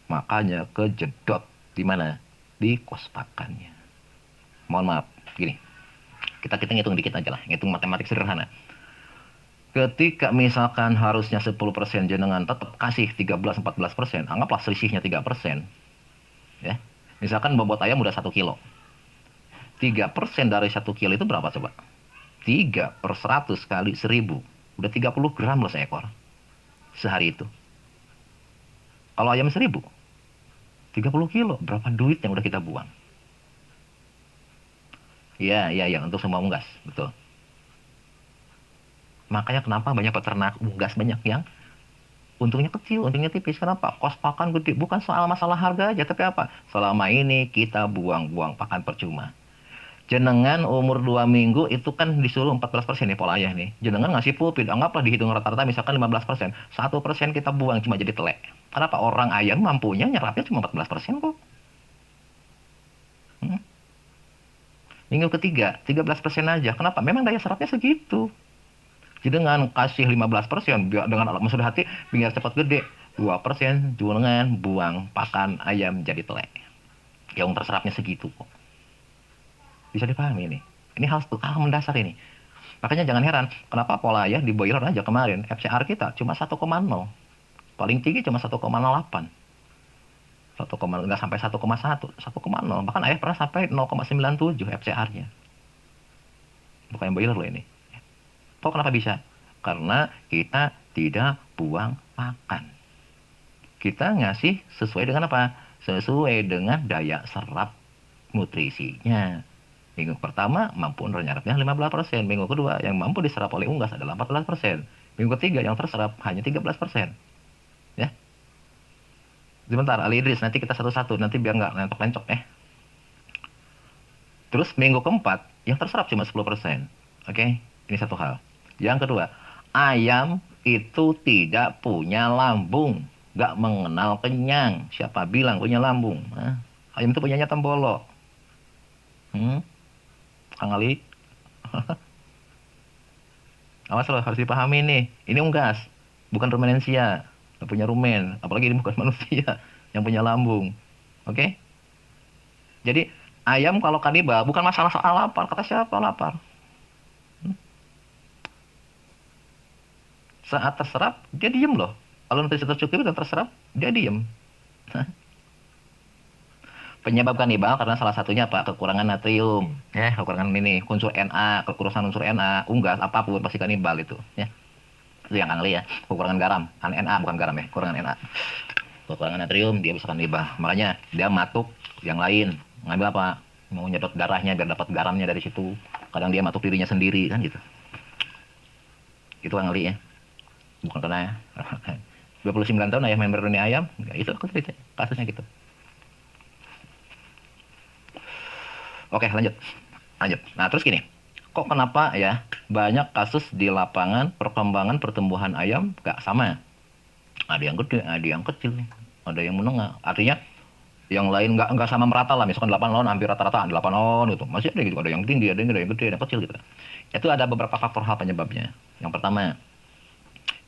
Makanya kejedot di mana? Di kos pakannya. Mohon maaf, gini. Kita ngitung dikit aja lah, ngitung matematik sederhana. Ketika misalkan harusnya 10% jenengan tetap kasih 13-14%, anggaplah selisihnya 3%. Ya. Misalkan bobot ayam udah 1 kilo. 3% dari 1 kilo itu berapa coba? 3/100 kali 1000. Udah 30 gram loh seekor. Sehari itu. Kalau ayam 1000, 30 kilo. Berapa duit yang udah kita buang? Iya, untuk semua unggas. Betul. Makanya kenapa banyak peternak unggas banyak yang untungnya kecil, untungnya tipis. Kenapa? Kos pakan gede. Bukan soal masalah harga aja, tapi apa? Selama ini kita buang-buang pakan percuma. Jenengan umur 2 minggu itu kan disuruh 14% nih pola ayah nih. Jenengan ngasih pupin, anggaplah dihitung rata-rata misalkan 15%. 1% kita buang cuma jadi telek. Kenapa? Orang ayam mampunya nyerapnya cuma 14% kok. Hmm? Minggu ketiga, 13% aja. Kenapa? Memang daya serapnya segitu. Jadi dengan kasih 15%, dengan alat maksud hati, biar cepat gede. 2%, dengan buang pakan ayam jadi telek. Yang terserapnya segitu kok. Bisa dipahami ini. Ini hal mendasar ini. Makanya jangan heran, kenapa pola ayah di boiler aja kemarin, FCR kita cuma 1,0. Paling tinggi cuma 1,08. 1, nggak sampai 1,1, 1,0. Bahkan ayah pernah sampai 0,97 FCR-nya. Bukan yang boiler loh ini. Kok kenapa bisa? Karena kita tidak buang makan. Kita ngasih sesuai dengan apa? Sesuai dengan daya serap nutrisinya. Minggu pertama mampu menyerapnya 15%. Minggu kedua yang mampu diserap oleh unggas adalah 14%. Minggu ketiga yang terserap hanya 13%. Ya. Sebentar, Ali Idris, nanti kita satu-satu. Nanti biar nggak lentok-lencok ya. Terus minggu keempat yang terserap cuma 10%. Oke, ini satu hal. Yang kedua, ayam itu tidak punya lambung. nggak mengenal kenyang. Siapa bilang punya lambung? Hah? Ayam itu punyanya tembolok. Kang Ali, awas loh, harus dipahami nih. Ini unggas, bukan rumenansia. Nggak punya rumen, apalagi ini bukan manusia yang punya lambung. Oke? Jadi ayam kalau kanibal bukan masalah soal lapar. Kata siapa lapar? Saat terserap, dia diem loh. Kalau nutrisi tercukupi dan terserap, dia diem. Penyebab kanibal karena salah satunya apa? Kekurangan natrium. Ya, kekurangan ini, unsur Na, kekurangan unsur Na, unggas, apapun pasti kanibal itu. Ya, itu yang Angli ya. Kekurangan garam, Na bukan garam ya, kekurangan Na. Kekurangan natrium, dia bisa kanibal. Makanya dia matuk yang lain. Ngambil apa? Mau nyedot darahnya biar dapat garamnya dari situ. Kadang dia matuk dirinya sendiri kan gitu. Itu Angli ya. Bukan karena ya. 29 tahun ayah main berdunia ayam, ya, itu aku cerita kasusnya gitu. Oke, lanjut. Lanjut. Nah, terus gini. Kok kenapa ya banyak kasus di lapangan perkembangan pertumbuhan ayam gak sama? Ada yang gede, ada yang kecil, ada yang menengah. Artinya yang lain nggak sama merata lah. Misalkan 8 on hampir rata-rata 8 on gitu. Masih ada gitu, ada yang tinggi, ada yang gede, ada yang kecil gitu. Itu ada beberapa faktor hal penyebabnya. Yang pertama,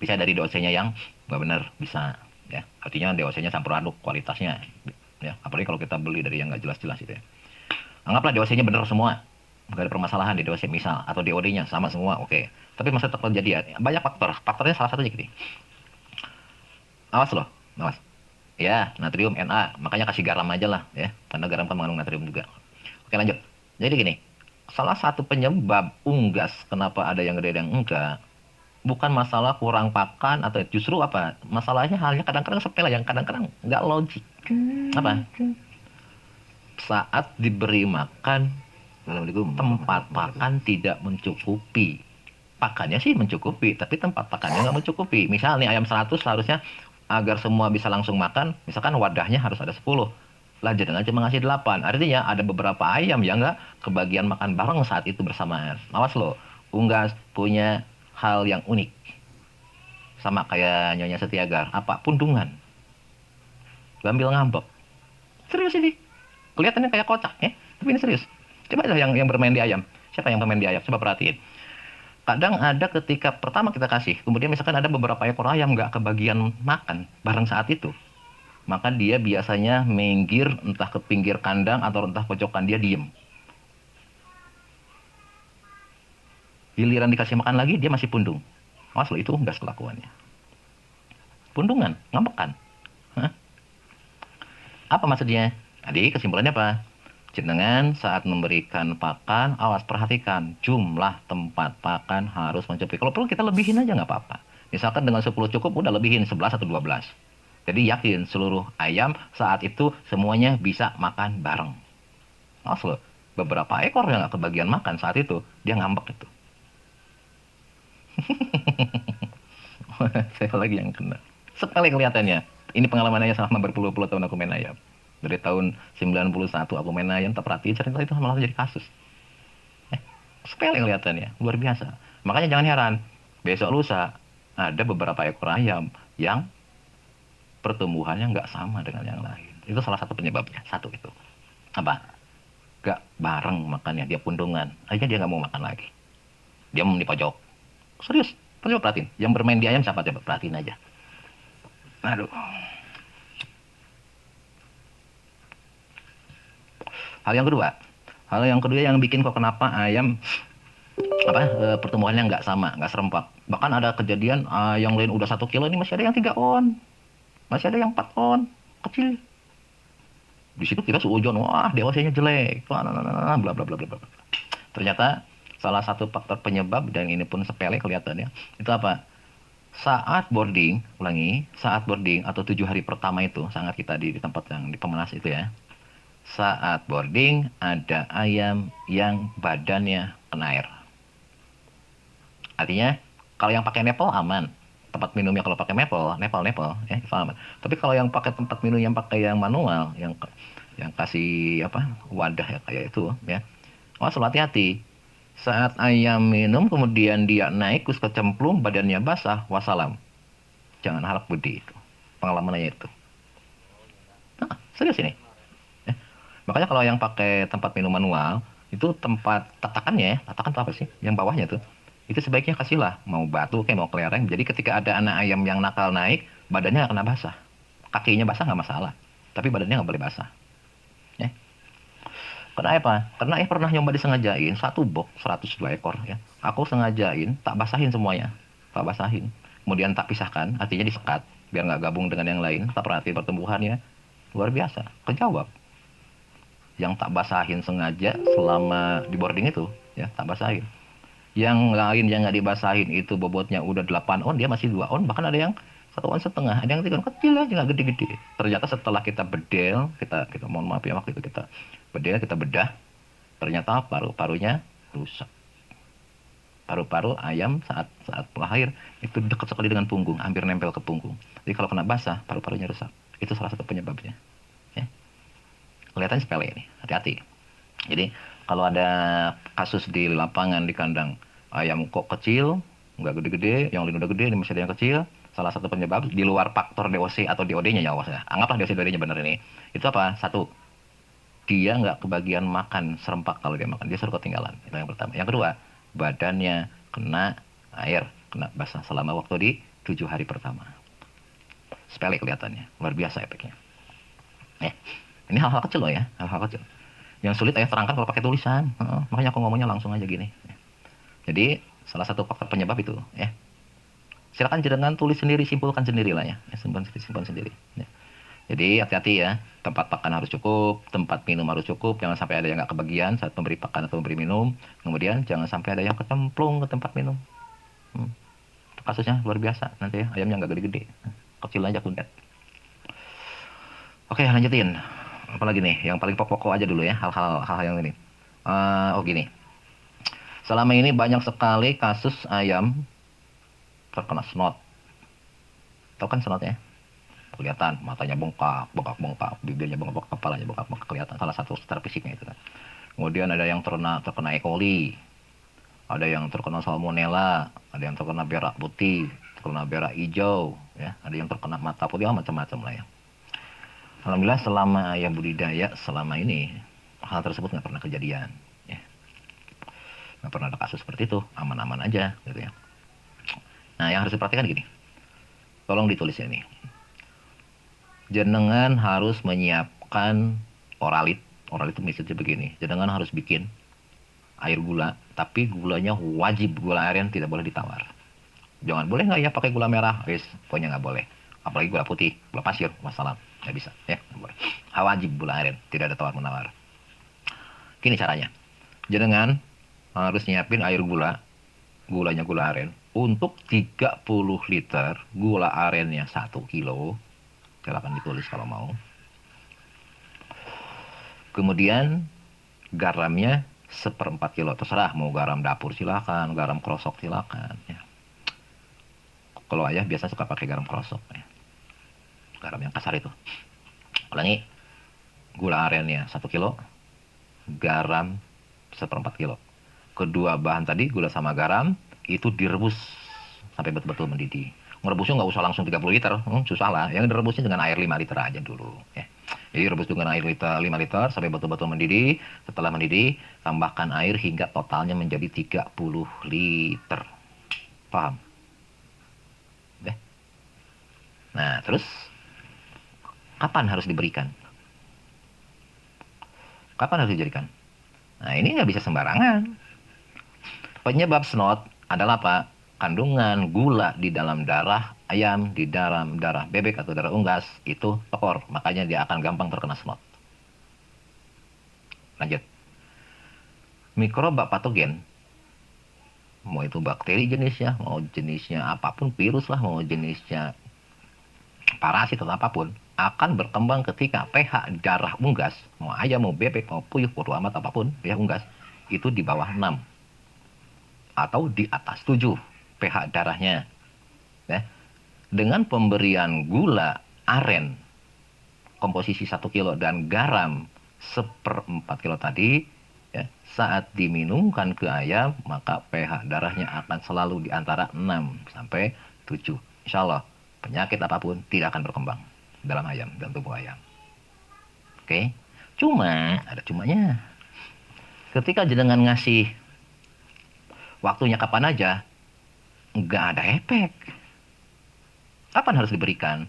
bisa dari DOC-nya yang nggak benar, bisa ya. Artinya DOC-nya campur aduk kualitasnya. Ya, apalagi kalau kita beli dari yang nggak jelas-jelas gitu ya. Anggaplah DOC-nya benar semua, nggak ada permasalahan di DOC misal, atau DOD-nya sama semua, oke. Tapi masa tetap terjadi ya, banyak faktor. Faktornya salah satunya gini. Awas loh, awas. Ya, natrium Na, makanya kasih garam aja lah ya, karena garam kan mengandung natrium juga. Oke lanjut. Jadi gini, salah satu penyebab unggas kenapa ada yang gede dan enggak, bukan masalah kurang pakan atau justru apa? Masalahnya halnya kadang-kadang sepele yang kadang-kadang nggak logik. Apa? Saat diberi makan, tempat pakan tidak mencukupi. Pakannya sih mencukupi, tapi tempat pakannya nggak mencukupi. Misal nih ayam 100 seharusnya agar semua bisa langsung makan, misalkan wadahnya harus ada 10. Lah jangan cuma ngasih 8. Artinya ada beberapa ayam yang nggak kebagian makan bareng saat itu bersamaan. Awas loh, unggas punya hal yang unik. Sama kayak Nyonya Setiagar, apa? Pundungan. Gambil ngambek. Serius ini. Kelihatannya kayak kocak ya, tapi ini serius. Coba aja yang bermain di ayam. Siapa yang bermain di ayam? Coba perhatiin. Kadang ada ketika pertama kita kasih, kemudian misalkan ada beberapa ekor ayam nggak kebagian makan bareng saat itu. Maka dia biasanya minggir entah ke pinggir kandang atau entah pojokan dia diem. Giliran dikasih makan lagi dia masih pundung. Mas lo itu nggak kelakuannya. Pundungan, ngambekan. Hah? Apa maksudnya? Jadi kesimpulannya apa? Jenengan saat memberikan pakan, awas perhatikan jumlah tempat pakan harus mencukupi. Kalau perlu kita lebihin aja nggak apa-apa. Misalkan dengan 10 cukup, udah lebihin 11 atau 12. Jadi yakin seluruh ayam saat itu semuanya bisa makan bareng. Awas loh, beberapa ekor yang nggak kebagian makan saat itu, dia ngambek itu. Saya lagi yang kena. Sepele kelihatannya. Ini pengalamannya selama berpuluh-puluh tahun aku main ayam. Dari tahun 91 aku main ayam, tak perhatiin cerita itu malah jadi kasus. Sepele kelihatannya, luar biasa. Makanya jangan heran, besok lusa ada beberapa ekor ayam yang pertumbuhannya nggak sama dengan yang lain. Itu salah satu penyebabnya. Satu itu. Apa? Nggak bareng makannya, dia pundungan. Akhirnya dia nggak mau makan lagi. Dia mau di pojok. Serius, coba perhatiin. Yang bermain di ayam siapa? Coba perhatiin aja. Aduh. Hal yang kedua yang bikin kok kenapa ayam pertumbuhannya nggak sama, nggak serempak. Bahkan ada kejadian yang lain udah 1 kilo, ini masih ada yang 3 on, masih ada yang 4 on, kecil. Di situ kita suujon, wah dewasanya jelek, bla bla bla bla bla. Ternyata salah satu faktor penyebab, dan ini pun sepele kelihatannya, itu apa? Saat boarding atau 7 hari pertama itu, sangat kita di tempat yang di Pemenas itu ya. Saat boarding ada ayam yang badannya kena air. Artinya kalau yang pakai nepel aman. Tempat minumnya kalau pakai nepel ya itu aman. Tapi kalau yang pakai tempat minum yang pakai yang manual, yang kasih wadah ya kayak itu ya. Awas hati-hati. Saat ayam minum kemudian dia naik terus kecemplung badannya basah, wassalam. Jangan harap budi itu. pengalamannya itu. Serius ini. Ya. Makanya kalau yang pakai tempat minum manual, itu tempat tatakannya, tatakan itu apa sih? Yang bawahnya tuh. Itu sebaiknya kasihlah, mau batu kayak mau kelereng. Jadi ketika ada anak ayam yang nakal naik, badannya nggak kena basah. Kakinya basah nggak masalah, tapi badannya nggak boleh basah. Ya. Karena apa? Karena pernah nyoba disengajain satu box 102 ekor ya. Aku sengajain tak basahin semuanya, tak basahin. Kemudian tak pisahkan, artinya disekat biar nggak gabung dengan yang lain. Tak perhatiin pertumbuhannya, luar biasa. Kejawab. Yang tak basahin sengaja selama di boarding itu, ya tak basahin. Yang lain yang nggak dibasahin itu bobotnya udah 8 on, dia masih 2 on, bahkan ada yang 1,5 on, ada yang 3 on, kecil aja nggak gede-gede. Ternyata setelah kita bedel, kita mohon maaf ya, waktu itu kita bedel, kita bedah, ternyata paru-parunya rusak. Paru-paru ayam saat saat lahir itu dekat sekali dengan punggung, hampir nempel ke punggung. Jadi kalau kena basah, paru-parunya rusak. Itu salah satu penyebabnya. Ya. Kelihatannya sepele ini, hati-hati. Jadi kalau ada kasus di lapangan di kandang ayam kok kecil, nggak gede-gede, yang lain udah gede, ini masih ada yang kecil. Salah satu penyebab di luar faktor DOC atau DOD-nya ya, awas ya. Anggaplah DOC DOD-nya benar ini. Itu apa? Satu, dia nggak kebagian makan serempak kalau dia makan, dia suruh ketinggalan. Itu yang pertama. Yang kedua, badannya kena air, kena basah selama waktu di 7 hari pertama. Sepele kelihatannya, luar biasa efeknya. Ini hal-hal kecil loh ya, hal-hal kecil. Yang sulit ayah terangkan kalau pakai tulisan. Makanya aku ngomongnya langsung aja gini. Jadi salah satu faktor penyebab itu ya. Silakan jenengan tulis sendiri, simpulkan sendiri lah ya. Simpan sendiri. Ya. Jadi hati-hati ya. Tempat pakan harus cukup, tempat minum harus cukup. Jangan sampai ada yang nggak kebagian saat memberi pakan atau memberi minum. Kemudian jangan sampai ada yang kecemplung ke tempat minum. Kasusnya luar biasa. Nanti ya ayamnya nggak gede-gede, kecil aja kudet. Oke, lanjutin. Apalagi nih, yang paling pokok-pokok aja dulu ya, hal-hal yang ini. Gini. Selama ini banyak sekali kasus ayam terkena snot. Tahu kan snotnya? Kelihatan, matanya bengkak, bibirnya bengkak, kepalanya bengkak, kelihatan. Salah satu secara fisiknya itu kan. Kemudian ada yang terkena E. coli, ada yang terkena salmonella, ada yang terkena berak putih, terkena berak hijau, ya, ada yang terkena mata putih, macam-macam lah ya. Alhamdulillah selama ayam budidaya selama ini hal tersebut nggak pernah kejadian, ya. Nggak pernah ada kasus seperti itu, aman-aman aja, gitu ya. Nah, yang harus diperhatikan gini, tolong ditulis ini. Jenengan harus menyiapkan oralit. Oralit itu misalnya begini, jenengan harus bikin air gula, tapi gulanya wajib gula aren, tidak boleh ditawar. Jangan boleh nggak ya pakai gula merah, pokoknya nggak boleh. Apalagi gula putih, gula pasir, wassalam, nggak bisa, ya, nggak boleh. Wajib gula aren, tidak ada tawar menawar. Gini caranya, jenengan harus nyiapin air gula, gulanya gula aren, untuk 30 liter, gula arennya 1 kilo, silakan ditulis kalau mau. Kemudian garamnya 1/4 kilo, terserah mau garam dapur silakan, garam krosok silakan, ya. Kalau ayah biasa suka pakai garam krosok, ya. Garam yang kasar itu. Ulangi, gula arennya 1 kilo, garam 1/4 kilo. Kedua bahan tadi, gula sama garam, itu direbus sampai betul-betul mendidih. Merebusnya nggak usah langsung 30 liter, susah lah. Yang direbusnya dengan air 5 liter aja dulu, ya. Jadi rebus dengan air 5 liter sampai betul-betul mendidih. Setelah mendidih, tambahkan air hingga totalnya menjadi 30 liter. Paham? Deh. Nah, terus kapan harus diberikan? Kapan harus dijadikan? Nah, ini nggak bisa sembarangan. Penyebab snot adalah apa? Kandungan gula di dalam darah ayam, di dalam darah bebek atau darah unggas, itu tekor. Makanya dia akan gampang terkena snot. Lanjut. Mikroba patogen, mau itu bakteri jenisnya, mau jenisnya apapun, virus lah, mau jenisnya parasit atau apapun, akan berkembang ketika pH darah unggas, mau ayam, mau bebek, mau puyuh, bodo amat apapun, pH unggas, itu di bawah 6 atau di atas 7 pH darahnya, ya. Dengan pemberian gula aren komposisi 1 kilo dan garam 1/4 kilo tadi, ya, saat diminumkan ke ayam, maka pH darahnya akan selalu di antara 6 sampai 7. Insya Allah penyakit apapun tidak akan berkembang dalam ayam, dalam tubuh ayam. Oke. Cuma, ada cumanya. Ketika jenengan ngasih waktunya kapan aja, nggak ada efek. Kapan harus diberikan?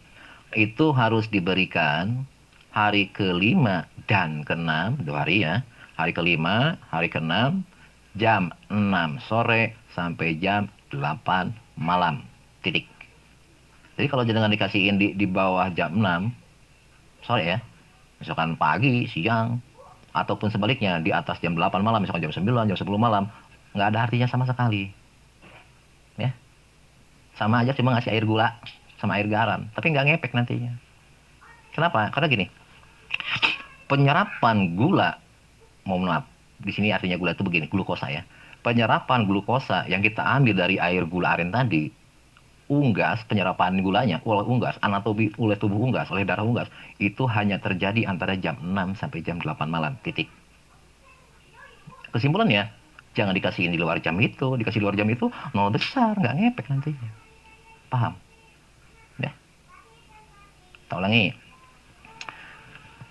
Itu harus diberikan hari ke-5 dan ke-6, 2 hari ya. Hari ke-5, hari ke-6, jam 6 sore sampai jam 8 malam. Titik. Jadi kalau jenengan dikasihin di bawah jam 6 sore ya, misalkan pagi, siang, ataupun sebaliknya di atas jam 8 malam, misalkan jam 9, jam 10 malam, nggak ada artinya sama sekali. Ya, sama aja cuma ngasih air gula sama air garam, tapi nggak ngepek nantinya. Kenapa? Karena gini, penyerapan gula, mohon maaf, di sini artinya gula itu begini, glukosa ya. Penyerapan glukosa yang kita ambil dari air gula aren tadi, unggas, penyerapan gulanya oleh unggas, anatomi oleh tubuh unggas, oleh darah unggas, itu hanya terjadi antara jam 6 sampai jam 8 malam, titik. Kesimpulannya, jangan dikasihin di luar jam itu, dikasih di luar jam itu, nol besar, nggak ngepek nantinya. Paham? Ya. Kita ulangi.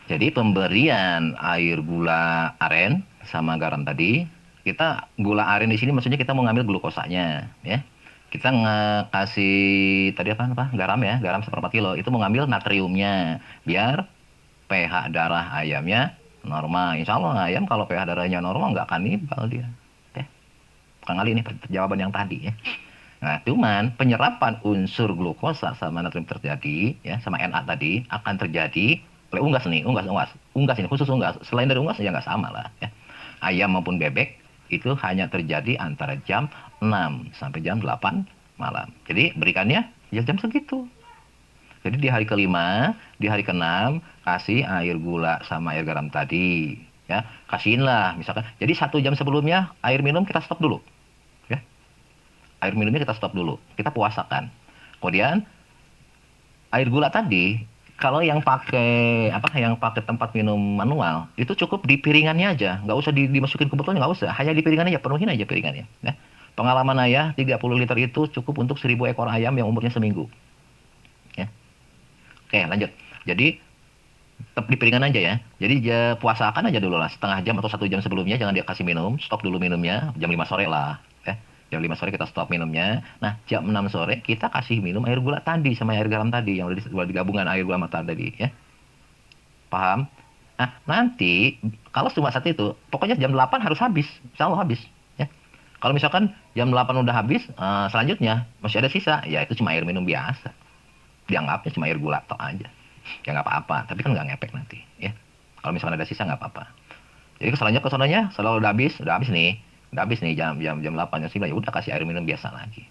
Jadi pemberian air gula aren sama garam tadi, kita gula aren di sini maksudnya kita mau ngambil glukosanya, ya. Kita ngasih tadi apa? Garam ya, garam 1/4 kilo. Itu mau ngambil natriumnya, biar pH darah ayamnya normal. Insya Allah ayam kalau pH darahnya normal nggak kanibal dia. Ya. Bukan kali ini jawaban yang tadi ya. Nah, cuman penyerapan unsur glukosa sama natrium terjadi, ya, sama Na tadi akan terjadi oleh unggas nih, unggas ini khusus unggas. Selain dari unggas ya nggak sama lah, ya. Ayam maupun bebek itu hanya terjadi antara jam 6 sampai jam 8 malam. Jadi berikannya ya jam segitu. Jadi di hari ke-5, di hari ke-6 kasih air gula sama air garam tadi, ya. Kasihin lah misalkan. Jadi 1 jam sebelumnya air minum kita stop dulu. Ya. Air minumnya kita stop dulu. Kita puasakan. Kemudian air gula tadi kalau yang pakai tempat minum manual itu cukup di piringannya aja, nggak usah dimasukin ke botolnya, nggak usah, hanya di piringannya aja, penuhin aja piringannya. Ya. Pengalaman ayah 30 liter itu cukup untuk 1.000 ekor ayam yang umurnya seminggu. Ya. Oke, lanjut. Jadi tetap di piringan aja ya. Jadi puasakan aja dulu lah, setengah jam atau 1 jam sebelumnya jangan dia kasih minum, stop dulu minumnya, jam 5 sore lah. Ya. Jam 5 sore kita stop minumnya. Nah, jam 6 sore kita kasih minum air gula tadi sama air garam tadi yang udah digabungan air gula mata tadi ya. Paham? Nah, nanti kalau cuma saat itu, pokoknya jam 8 harus habis. Insya Allah habis ya. Kalau misalkan jam 8 udah habis, selanjutnya masih ada sisa, ya itu cuma air minum biasa. Dianggapnya cuma air gula tok aja. Ya nggak apa-apa, tapi kan nggak ngepek nanti ya. Kalau misalkan ada sisa nggak apa-apa. Jadi kesananya selalu udah habis nih jam 8 jam 9 ya udah kasih air minum biasa lagi.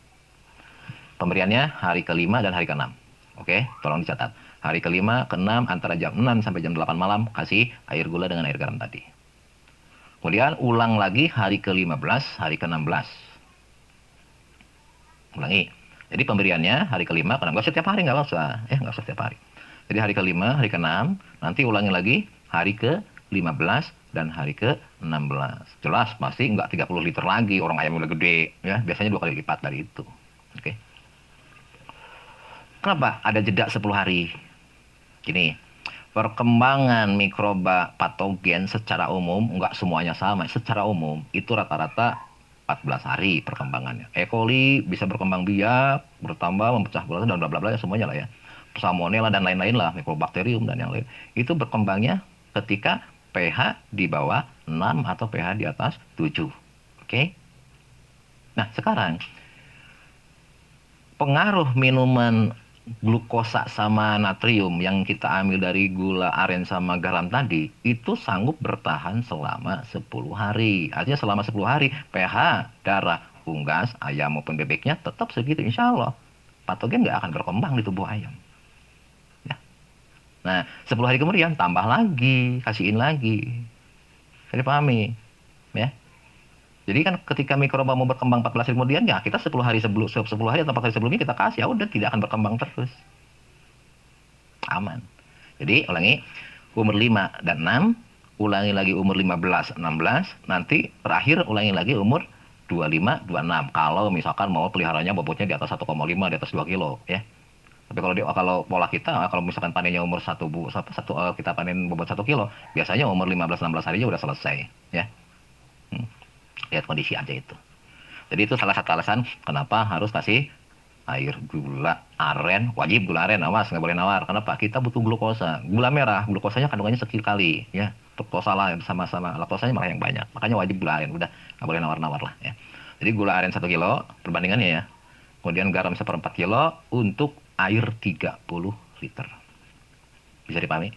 Pemberiannya hari ke-5 dan hari ke-6. Oke, tolong dicatat. Hari ke-5, ke-6 antara jam 6 sampai jam 8 malam kasih air gula dengan air garam tadi. Kemudian ulang lagi hari ke-15, hari ke-16. Ulangi. Jadi pemberiannya hari ke-5, ke-6. Nggak setiap hari, nggak usah. Nggak usah setiap hari. Jadi hari ke-5, hari ke-6, nanti ulangi lagi hari ke-15 dan hari ke-16. Jelas pasti nggak 30 liter lagi, orang ayam udah gede. Ya, biasanya 2 kali lipat dari itu. Oke. Kenapa ada jeda 10 hari? Gini, perkembangan mikroba patogen secara umum, nggak semuanya sama. Secara umum, itu rata-rata 14 hari perkembangannya. E. coli bisa berkembang biak, bertambah, memecah belah, dan bla bla bla, semuanya lah ya. Salmonella dan lain-lain lah, mikrobakterium dan yang lain. Itu berkembangnya ketika pH di bawah 6 atau pH di atas 7. Oke? Nah, sekarang pengaruh minuman glukosa sama natrium yang kita ambil dari gula aren sama garam tadi itu sanggup bertahan selama 10 hari. Artinya selama 10 hari pH darah unggas ayam maupun bebeknya tetap segitu, insya Allah patogen nggak akan berkembang di tubuh ayam. Ya. Nah, 10 hari kemudian tambah lagi, kasihin lagi. Jadi pahami, ya. Jadi kan ketika mikroba mau berkembang 14 hari kemudian, ya kita 10 hari atau 14 hari sebelumnya kita kasih, ya udah tidak akan berkembang terus. Aman. Jadi ulangi, umur 5 dan 6, ulangi lagi umur 15, 16, nanti terakhir ulangi lagi umur 25, 26. Kalau misalkan mau peliharanya bobotnya di atas 1,5, di atas 2 kilo, ya. Tapi kalau pola kita, kalau misalkan panennya umur kita panen bobot 1 kilo, biasanya umur 15-16 hari aja udah selesai, ya. Hmm, Lihat kondisi aja itu. Jadi itu salah satu alasan kenapa harus kasih air gula aren, wajib gula aren, awas nggak boleh nawar. Kenapa? Kita butuh glukosa, gula merah, glukosanya kandungannya sekali, ya. Fruktosa lah sama-sama, laktosanya malah yang banyak. Makanya wajib gula aren, udah nggak boleh nawar-nawar lah, ya. Jadi gula aren 1 kilo, perbandingannya ya. Kemudian garam 1/4 kilo untuk air 30 liter. Bisa dipahami?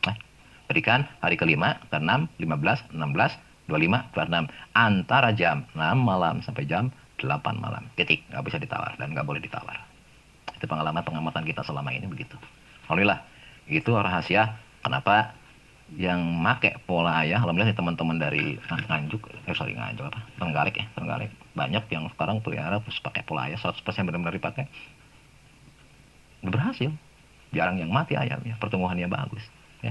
Nah, berikan hari kelima, ke-6, 15, 16, 25, 26. Antara jam 6 malam sampai jam 8 malam. Titik. Nggak bisa ditawar dan nggak boleh ditawar. Itu pengalaman pengamatan kita selama ini begitu. Alhamdulillah. Itu rahasia kenapa yang make pola ayah. Alhamdulillah teman-teman dari Nganjuk, Nganjuk apa? Trenggalek ya, Trenggalek. Banyak yang sekarang pelihara terus pakai pola ayah 100% benar-benar dipakai. Udah berhasil. Jarang yang mati ayamnya, pertumbuhannya bagus, ya.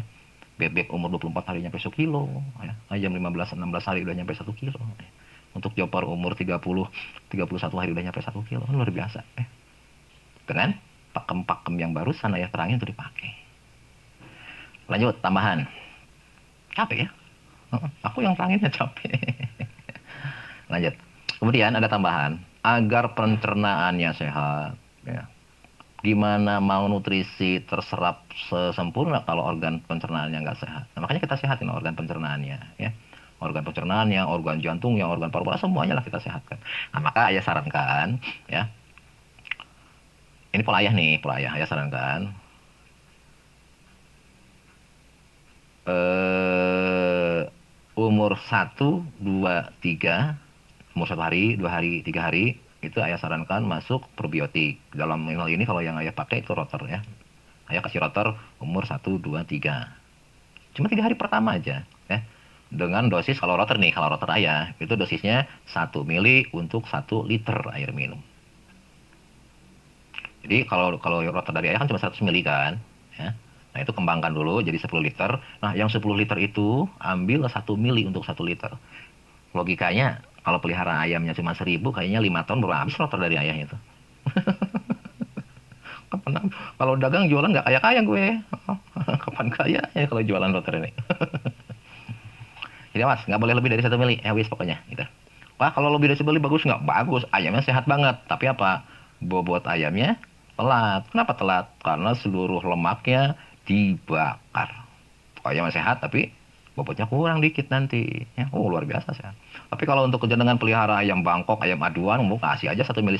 Bebek umur 24 hari nyampe 1 kilo, ya. Ayam 15-16 hari udah nyampe 1 kilo, ya. Untuk Jopar umur 30-31 hari udah nyampe 1 kilo, luar biasa, ya. Dengan pakem-pakem yang barusan ayah terangin itu dipakai. Lanjut, tambahan. Capek ya? Aku yang teranginnya capek. Lanjut. Kemudian ada tambahan, agar pencernaannya sehat, ya. Gimana mau nutrisi terserap sesempurna kalau organ pencernaannya nggak sehat. Nah, makanya kita sehatin organ pencernaannya, ya. Organ pencernaannya, organ jantungnya, organ paru-paru, semuanya lah kita sehatkan. Nah, maka ayah sarankan, ya. Ini pola ayah nih, pola ayah. Ayah sarankan umur 1, 2, 3, umur 1 hari, 2 hari, 3 hari, itu ayah sarankan masuk probiotik. Dalam hal ini kalau yang ayah pakai itu rotor, ya. Ayah kasih rotor umur 1, 2, 3. Cuma 3 hari pertama aja, ya. Dengan dosis, kalau rotor nih, kalau rotor ayah, itu dosisnya 1 mili untuk 1 liter air minum. Jadi kalau kalau rotor dari ayah kan cuma 100 mili kan, ya. Nah itu kembangkan dulu jadi 10 liter. Nah yang 10 liter itu ambil 1 mili untuk 1 liter. Logikanya kalau pelihara ayamnya cuma 1.000, kayaknya 5 tahun baru habis rotor dari ayahnya itu. Kapan, kalau dagang jualan nggak kaya-kaya gue. Kapan kaya ya kalau jualan rotor ini. Jadi mas, nggak boleh lebih dari 1 mili. Wis pokoknya gitu. Wah kalau lebih dari 1 mili bagus nggak? Bagus. Ayamnya sehat banget. Tapi apa? Bobot ayamnya telat. Kenapa telat? Karena seluruh lemaknya dibakar. Ayamnya sehat tapi bobotnya kurang dikit nanti. Ya, luar biasa sehat. Tapi kalau untuk kejenengan pelihara ayam Bangkok, ayam aduan, mau kasih aja 1,5 mili.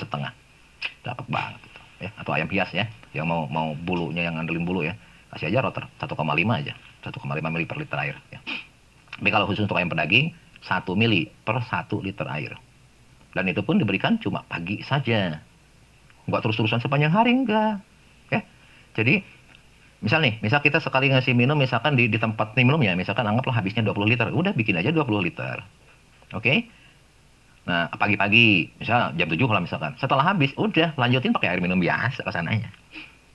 Dapat banget gitu, ya. Atau ayam hias ya, yang mau bulunya yang ngandelin bulu ya, kasih aja rotor 1,5 aja, 1,5 mili per liter air, ya. Tapi kalau khusus untuk ayam pedaging 1 mili per 1 liter air, dan itu pun diberikan cuma pagi saja, nggak terus-terusan sepanjang hari, enggak, ya. Jadi misal kita sekali ngasih minum, misalkan di tempat minum ya, misalkan anggaplah habisnya 20 liter, udah bikin aja 20 liter, oke. Nah, pagi-pagi, misal jam 7 lah misalkan. Setelah habis, udah lanjutin pakai air minum biasa ke sananya.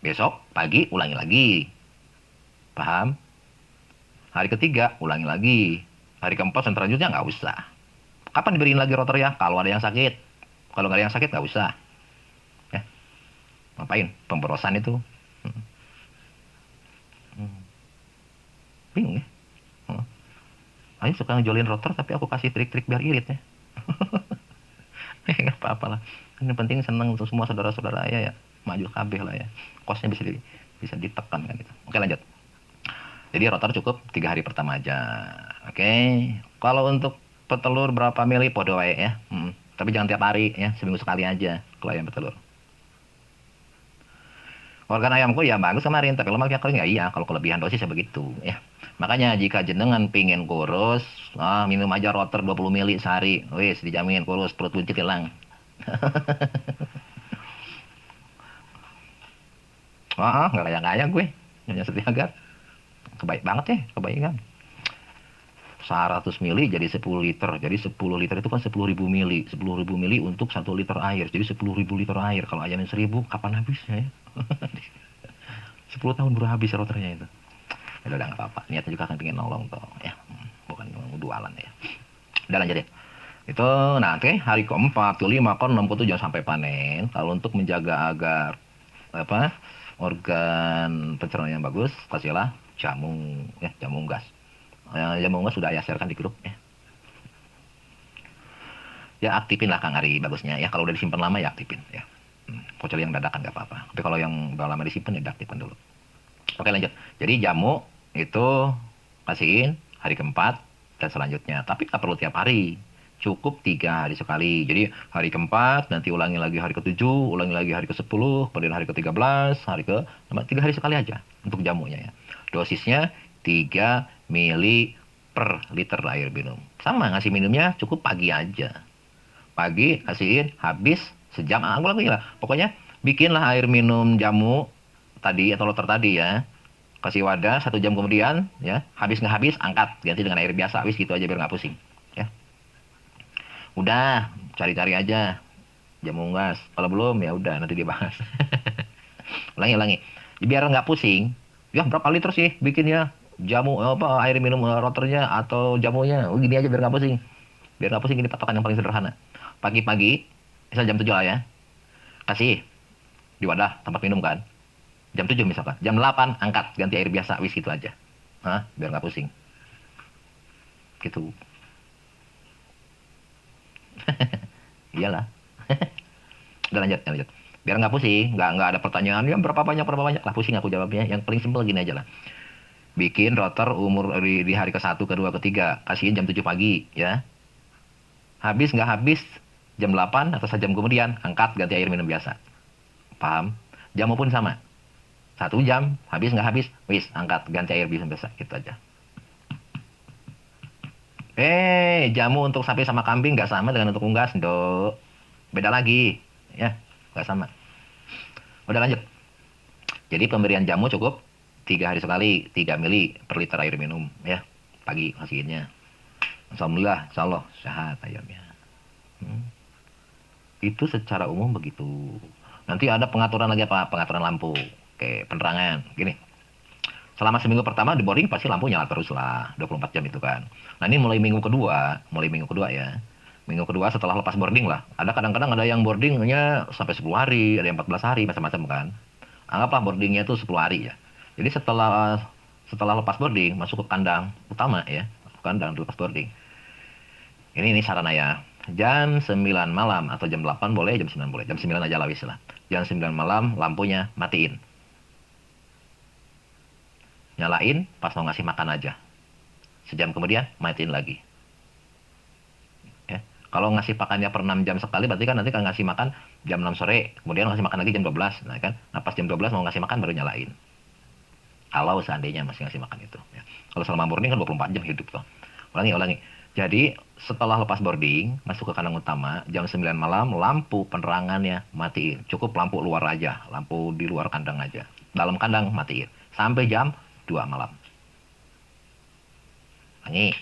Besok pagi ulangi lagi. Paham? Hari ketiga ulangi lagi. Hari keempat dan selanjutnya nggak usah. Kapan diberiin lagi rotor ya? Kalau ada yang sakit. Kalau nggak ada yang sakit nggak usah. Ya. Ngapain? Pemborosan itu. Bingung ya? Ayo suka ngejolin rotor tapi aku kasih trik-trik biar irit ya. Nggak apa-apa lah. Yang penting seneng untuk semua saudara-saudara ya, maju kabeh lah ya. Kosnya bisa ditekan kan gitu. Oke lanjut. Jadi rotor cukup 3 hari pertama aja. Oke. Kalau untuk petelur berapa mili podo wae ya. Tapi jangan tiap hari ya, seminggu sekali aja kalau ayam petelur. Organ ayamku ya bagus kemarin, tapi lemaknya kering ya iya, kalau kelebihan dosis ya begitu ya. Makanya jika jenengan pingin kurus, minum aja rotor 20 mili sehari. Wis dijamin kurus, perut buncit hilang. Nggak kaya-kaya gue. Nyonya Setiagar. Kebaik banget ya, kebaikan. 100 mili jadi 10 liter. Jadi 10 liter itu kan 10.000 mili. 10.000 mili untuk 1 liter air. Jadi 10.000 liter air. Kalau ayamnya 1.000, kapan habisnya ya? 10 tahun baru habis rotornya itu. Ya udah nggak apa-apa. Niatnya juga kan pengen nolong tuh ya. Bukan dualan ya. Udah lanjut deh. Itu nanti hari keempat, ke-5, ke-6, ke-7 sampai panen. Kalau untuk menjaga agar apa organ pencernaan yang bagus, kasihlah jamu, ya, jamu unggas. Jamu unggas sudah ayah sharekan di grup, ya. Ya aktifin lah Kang Ari bagusnya, ya. Kalau udah disimpan lama ya aktifin, ya. Kecuali yang dadakan nggak apa-apa. Tapi kalau yang udah lama disimpan ya diaktifkan dulu. Oke lanjut. Jadi jamu itu kasihin hari keempat dan selanjutnya. Tapi nggak perlu tiap hari. Cukup 3 hari sekali. Jadi hari keempat, nanti ulangi lagi hari ke-7, ulangi lagi hari ke-10, kemudian hari ke-13, hari ke 3 hari sekali aja untuk jamunya, ya. Dosisnya 3 mili per liter air minum. Sama ngasih minumnya cukup pagi aja. Pagi kasihin habis sejam. Aku lagi lah. Pokoknya bikinlah air minum jamu tadi atau loter tadi, ya. Kasih wadah 1 jam kemudian, ya. Habis nggak habis angkat ganti dengan air biasa. Habis gitu aja biar nggak pusing, ya. Udah, cari-cari aja jamu unggas. Kalau belum ya udah nanti dibahas. Ulangi, ulangi. Biar nggak pusing. Ya berapa liter sih bikinnya jamu apa air minum roternya atau jamunya? Oh, gini aja biar nggak pusing. Biar nggak pusing, ini patokan yang paling sederhana. Pagi-pagi, misal jam 7 lah, ya. Kasih di wadah tempat minum kan. Jam 7 misalkan. Jam 8 angkat ganti air biasa. Wis gitu aja. Hah? Biar nggak pusing. Gitu. Iyalah. Udah lanjut, lanjut. Biar nggak pusing, nggak ada pertanyaan ya berapa banyak lah pusing aku jawabnya. Yang paling simpel gini aja lah. Bikin rotor umur di hari ke-1, kedua, ketiga, kasihin jam 7 pagi, ya. Habis nggak habis jam 8 atau 1 jam kemudian angkat ganti air minum biasa. Paham? Jamu pun sama. 1 jam, habis nggak habis, wis angkat ganti air minum biasa, gitu aja. Jamu untuk sapi sama kambing nggak sama dengan untuk unggas, dok. Beda lagi, ya, nggak sama. Udah lanjut. Jadi pemberian jamu cukup 3 hari sekali, 3 mili per liter air minum, ya. Pagi kasihinnya. Alhamdulillah, insya Allah sehat ayamnya. Itu secara umum begitu. Nanti ada pengaturan lagi apa? Pengaturan lampu. Oke, penerangan. Gini. Selama seminggu pertama di boarding pasti lampu nyala terus lah. 24 jam itu kan. Nah ini mulai minggu kedua ya. Minggu kedua setelah lepas boarding lah. Ada kadang-kadang ada yang boardingnya sampai 10 hari, ada yang 14 hari, macam-macam kan. Anggaplah boardingnya itu 10 hari ya. Jadi setelah lepas boarding, masuk ke kandang utama ya. Kandang lepas boarding. Ini sarana ya. Jam 9 malam atau jam 8 boleh, jam 9 boleh. Jam 9 aja lah wis lah. Jam 9 malam lampunya matiin. Nyalain pas mau ngasih makan aja. Sejam kemudian matiin lagi. Ya. Kalau ngasih pakannya per 6 jam sekali berarti kan nanti kan ngasih makan jam 6 sore, kemudian ngasih makan lagi jam 12. Nah kan, nah, pas jam 12 mau ngasih makan baru nyalain. Kalau seandainya masih ngasih makan itu. Ya. Kalau selama boarding kan 24 jam hidup tuh. Ulangi. Jadi setelah lepas boarding, masuk ke kandang utama, jam 9 malam, lampu penerangannya matiin. Cukup lampu luar aja, lampu di luar kandang aja. Dalam kandang matiin. Sampai jam 2 malam. Ulangi.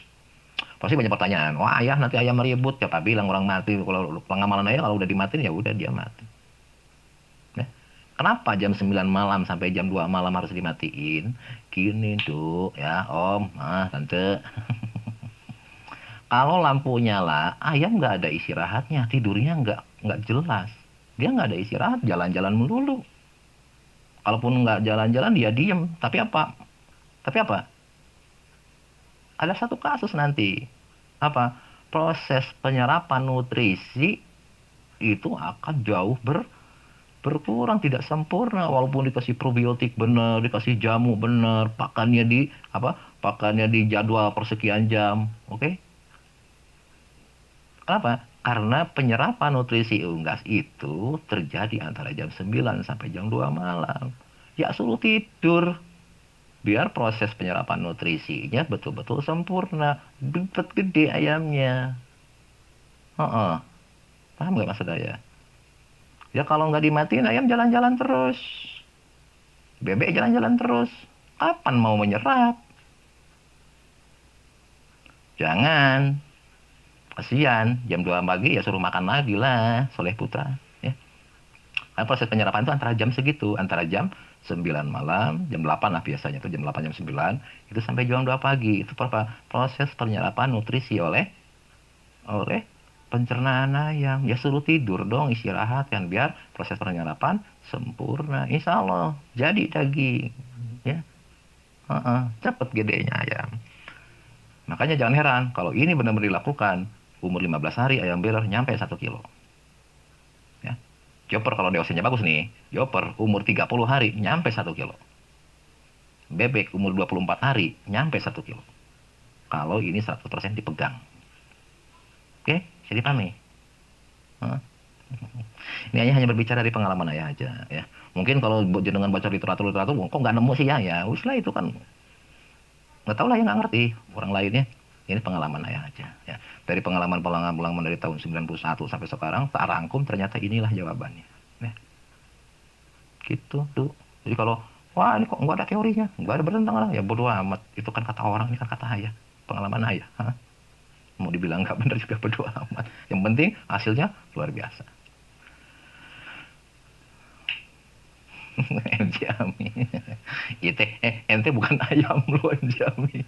Pasti banyak pertanyaan. Wah ayah nanti ayam ribut, siapa bilang orang mati. Kalau pengamalan ayah kalau udah dimatiin ya udah dia mati. Ya. Kenapa jam 9 malam sampai jam 2 malam harus dimatiin? Gini tuh ya om, tante. Kalau lampu nyala, ayam nggak ada istirahatnya, tidurnya nggak jelas. Dia nggak ada istirahat, jalan-jalan melulu. Kalaupun nggak jalan-jalan, dia diem. Tapi apa? Ada satu kasus nanti. Apa? Proses penyerapan nutrisi itu akan jauh berkurang, tidak sempurna. Walaupun dikasih probiotik benar, dikasih jamu benar, pakannya di jadwal persekian jam, oke? Kenapa? Karena penyerapan nutrisi unggas itu terjadi antara jam 9 sampai jam 2 malam. Ya suruh tidur. Biar proses penyerapan nutrisinya betul-betul sempurna. Bibit gede ayamnya. Paham nggak maksud saya? Ya kalau nggak dimatiin ayam jalan-jalan terus. Bebek jalan-jalan terus. Kapan mau menyerap? Jangan. Kasihan, jam 2 pagi ya suruh makan lagi lah, Soleh Putra. Ya. Kan proses penyerapan itu antara jam segitu, antara jam 9 malam, jam 8 lah biasanya, itu jam 8, jam 9, itu sampai jam 2 pagi. Itu proses penyerapan nutrisi oleh pencernaan ayam. Ya suruh tidur dong, istirahat kan, biar proses penyerapan sempurna. Insya Allah jadi daging. Ya, cepet gedenya ayam. Makanya jangan heran kalau ini benar-benar dilakukan, umur 15 hari ayam beler nyampe 1 kilo. Ya. Joper kalau dewasanya bagus nih, joper umur 30 hari nyampe 1 kilo. Bebek umur 24 hari nyampe 1 kilo. Kalau ini 100% dipegang. Oke, bisa dipahami? Hah? Ini ayah hanya berbicara dari pengalaman ayah aja ya. Mungkin kalau jenengan baca literatur kok nggak nemu sih ya, ya wis lah itu kan nggak tahu lah ya, nggak ngerti orang lainnya. Ini pengalaman ayah aja ya. Dari pengalaman dari tahun 91 sampai sekarang tak rangkum, ternyata inilah jawabannya. Ya, gitu tuh. Jadi kalau wah ini kok nggak ada teorinya, nggak ada bertentangan, ya bodo amat. Itu kan kata orang, ini kan kata ayah, pengalaman ayah. Hah? Mau dibilang nggak benar juga bodo amat. Yang penting hasilnya luar biasa. MC Ami. Ite, ente bukan ayam lu MC Ami.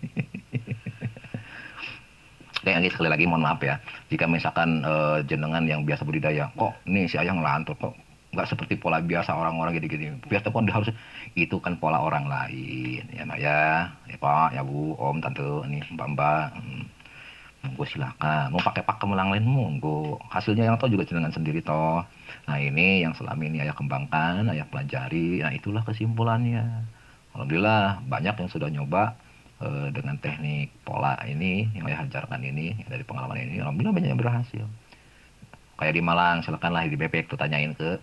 Kayak lagi sekali lagi mohon maaf ya. Jika misalkan jenengan yang biasa budidaya, kok nih si ayam ngelantur kok nggak seperti pola biasa orang-orang gini-gini. Biasa kan harus itu kan pola orang lain ya Mbak ya Pak, ya Bu, Om, Tante, ini Mbak-mbak. Monggo silakan. Mau pakai pakem yang lain monggo. Hasilnya yang tahu juga jenengan sendiri toh. Nah ini yang selama ini ayah kembangkan, ayah pelajari. Nah itulah kesimpulannya. Alhamdulillah banyak yang sudah nyoba dengan teknik pola ini yang ayah ajarkan ini dari pengalaman ini. Alhamdulillah banyak yang berhasil. Kayak di Malang, silakanlah di Bebek tuh tanyain ke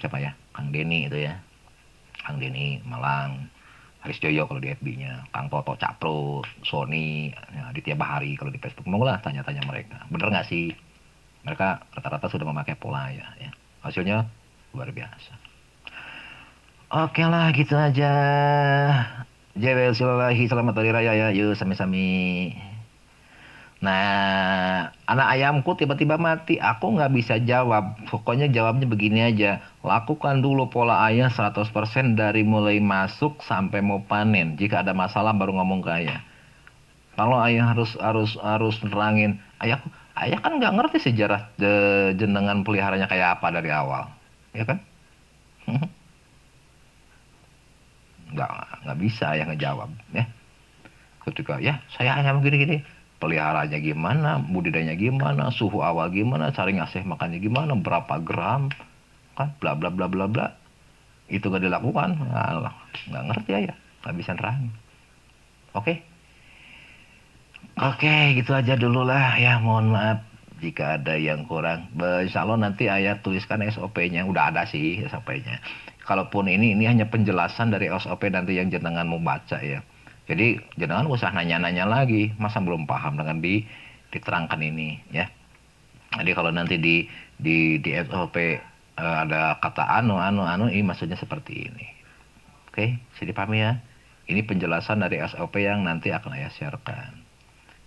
siapa ya, Kang Denny itu ya. Kang Denny Malang. Haris Joyo kalau di FB-nya, Kang Toto Capro, Sony, ya, Aditya Bahari kalau di Facebook. Mau lah tanya-tanya mereka. Bener nggak sih? Mereka rata-rata sudah memakai pola ya. Hasilnya luar biasa. Oke lah gitu aja. Jebel Silalahi selamat hari raya ya. Yuk sami-sami. Nah, anak ayamku tiba-tiba mati. Aku nggak bisa jawab. Pokoknya jawabnya begini aja. Lakukan dulu pola ayah 100% dari mulai masuk sampai mau panen. Jika ada masalah baru ngomong ke ayah. Kalau ayah harus nerangin, ayah kan nggak ngerti sejarah jenengan peliharanya kayak apa dari awal, ya kan? nggak nggak bisa ayah ngejawab, ya. Ketika ya saya hanya begini-gini, peliharanya gimana, budidayanya gimana, suhu awal gimana, cari ngasih makannya gimana, berapa gram, kan, bla bla bla bla bla. Itu gak dilakukan, alah, nggak ngerti ayah, nggak bisa nerangin. Oke. Oke, gitu aja dulu lah ya. Mohon maaf jika ada yang kurang. Insya Allah nanti ayah tuliskan SOP-nya. Udah ada sih SOP-nya. Kalaupun ini hanya penjelasan dari SOP nanti yang jenengan mau baca ya. Jadi jenengan usah nanya-nanya lagi. Masa belum paham dengan diterangkan ini ya. Jadi kalau nanti di SOP ada kata ini maksudnya seperti ini. Oke, bisa dipahami ya. Ini penjelasan dari SOP yang nanti akan ayah sharekan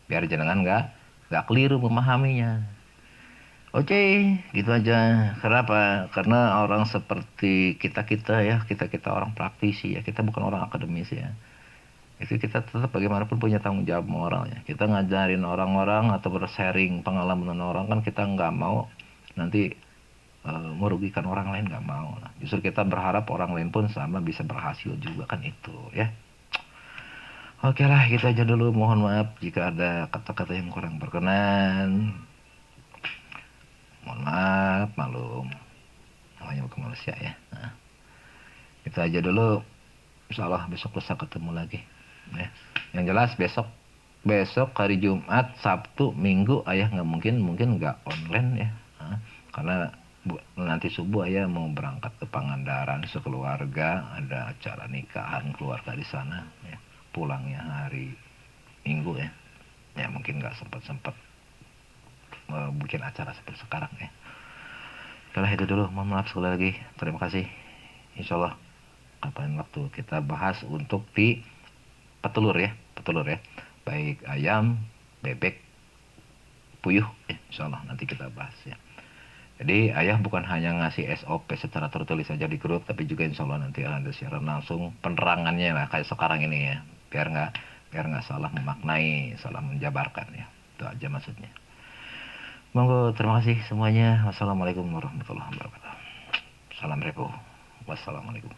biar jenengan nggak keliru memahaminya. Oke, gitu aja. Kenapa? Karena orang seperti kita ya, kita orang praktisi ya, kita bukan orang akademis ya. Itu kita tetap bagaimanapun punya tanggung jawab moral ya. Kita ngajarin orang-orang atau bersharing pengalaman orang kan kita nggak mau nanti merugikan orang lain, nggak mau lah. Justru kita berharap orang lain pun sama bisa berhasil juga kan itu ya. Oke lah, gitu aja dulu. Mohon maaf jika ada kata-kata yang kurang berkenan. Mohon maaf, malum. Namanya bukan manusia ya. Nah, itu aja dulu. Insya Allah besok lusa ketemu lagi. Ya. Yang jelas besok hari Jumat, Sabtu, Minggu ayah nggak mungkin nggak online ya. Nah, karena nanti subuh ayah mau berangkat ke Pangandaran sekeluarga, ada acara nikahan keluarga di sana. Ya. Pulangnya hari Minggu ya. Ya mungkin nggak sempat bikin acara seperti sekarang ya. Udah itu dulu. Mohon maaf sekali lagi. Terima kasih. Insya Allah kapan waktu kita bahas untuk di petelur ya. Baik ayam, bebek, puyuh ya. Insya Allah nanti kita bahas ya. Jadi ayah bukan hanya ngasih SOP secara tertulis saja di grup, tapi juga insya Allah nanti ada siaran langsung penerangannya lah kayak sekarang ini ya. Biar nggak salah memaknai, salah menjabarkan ya. Itu aja maksudnya. Monggo, terima kasih semuanya. Wassalamualaikum warahmatullahi wabarakatuh. Salam repo. Wassalamualaikum.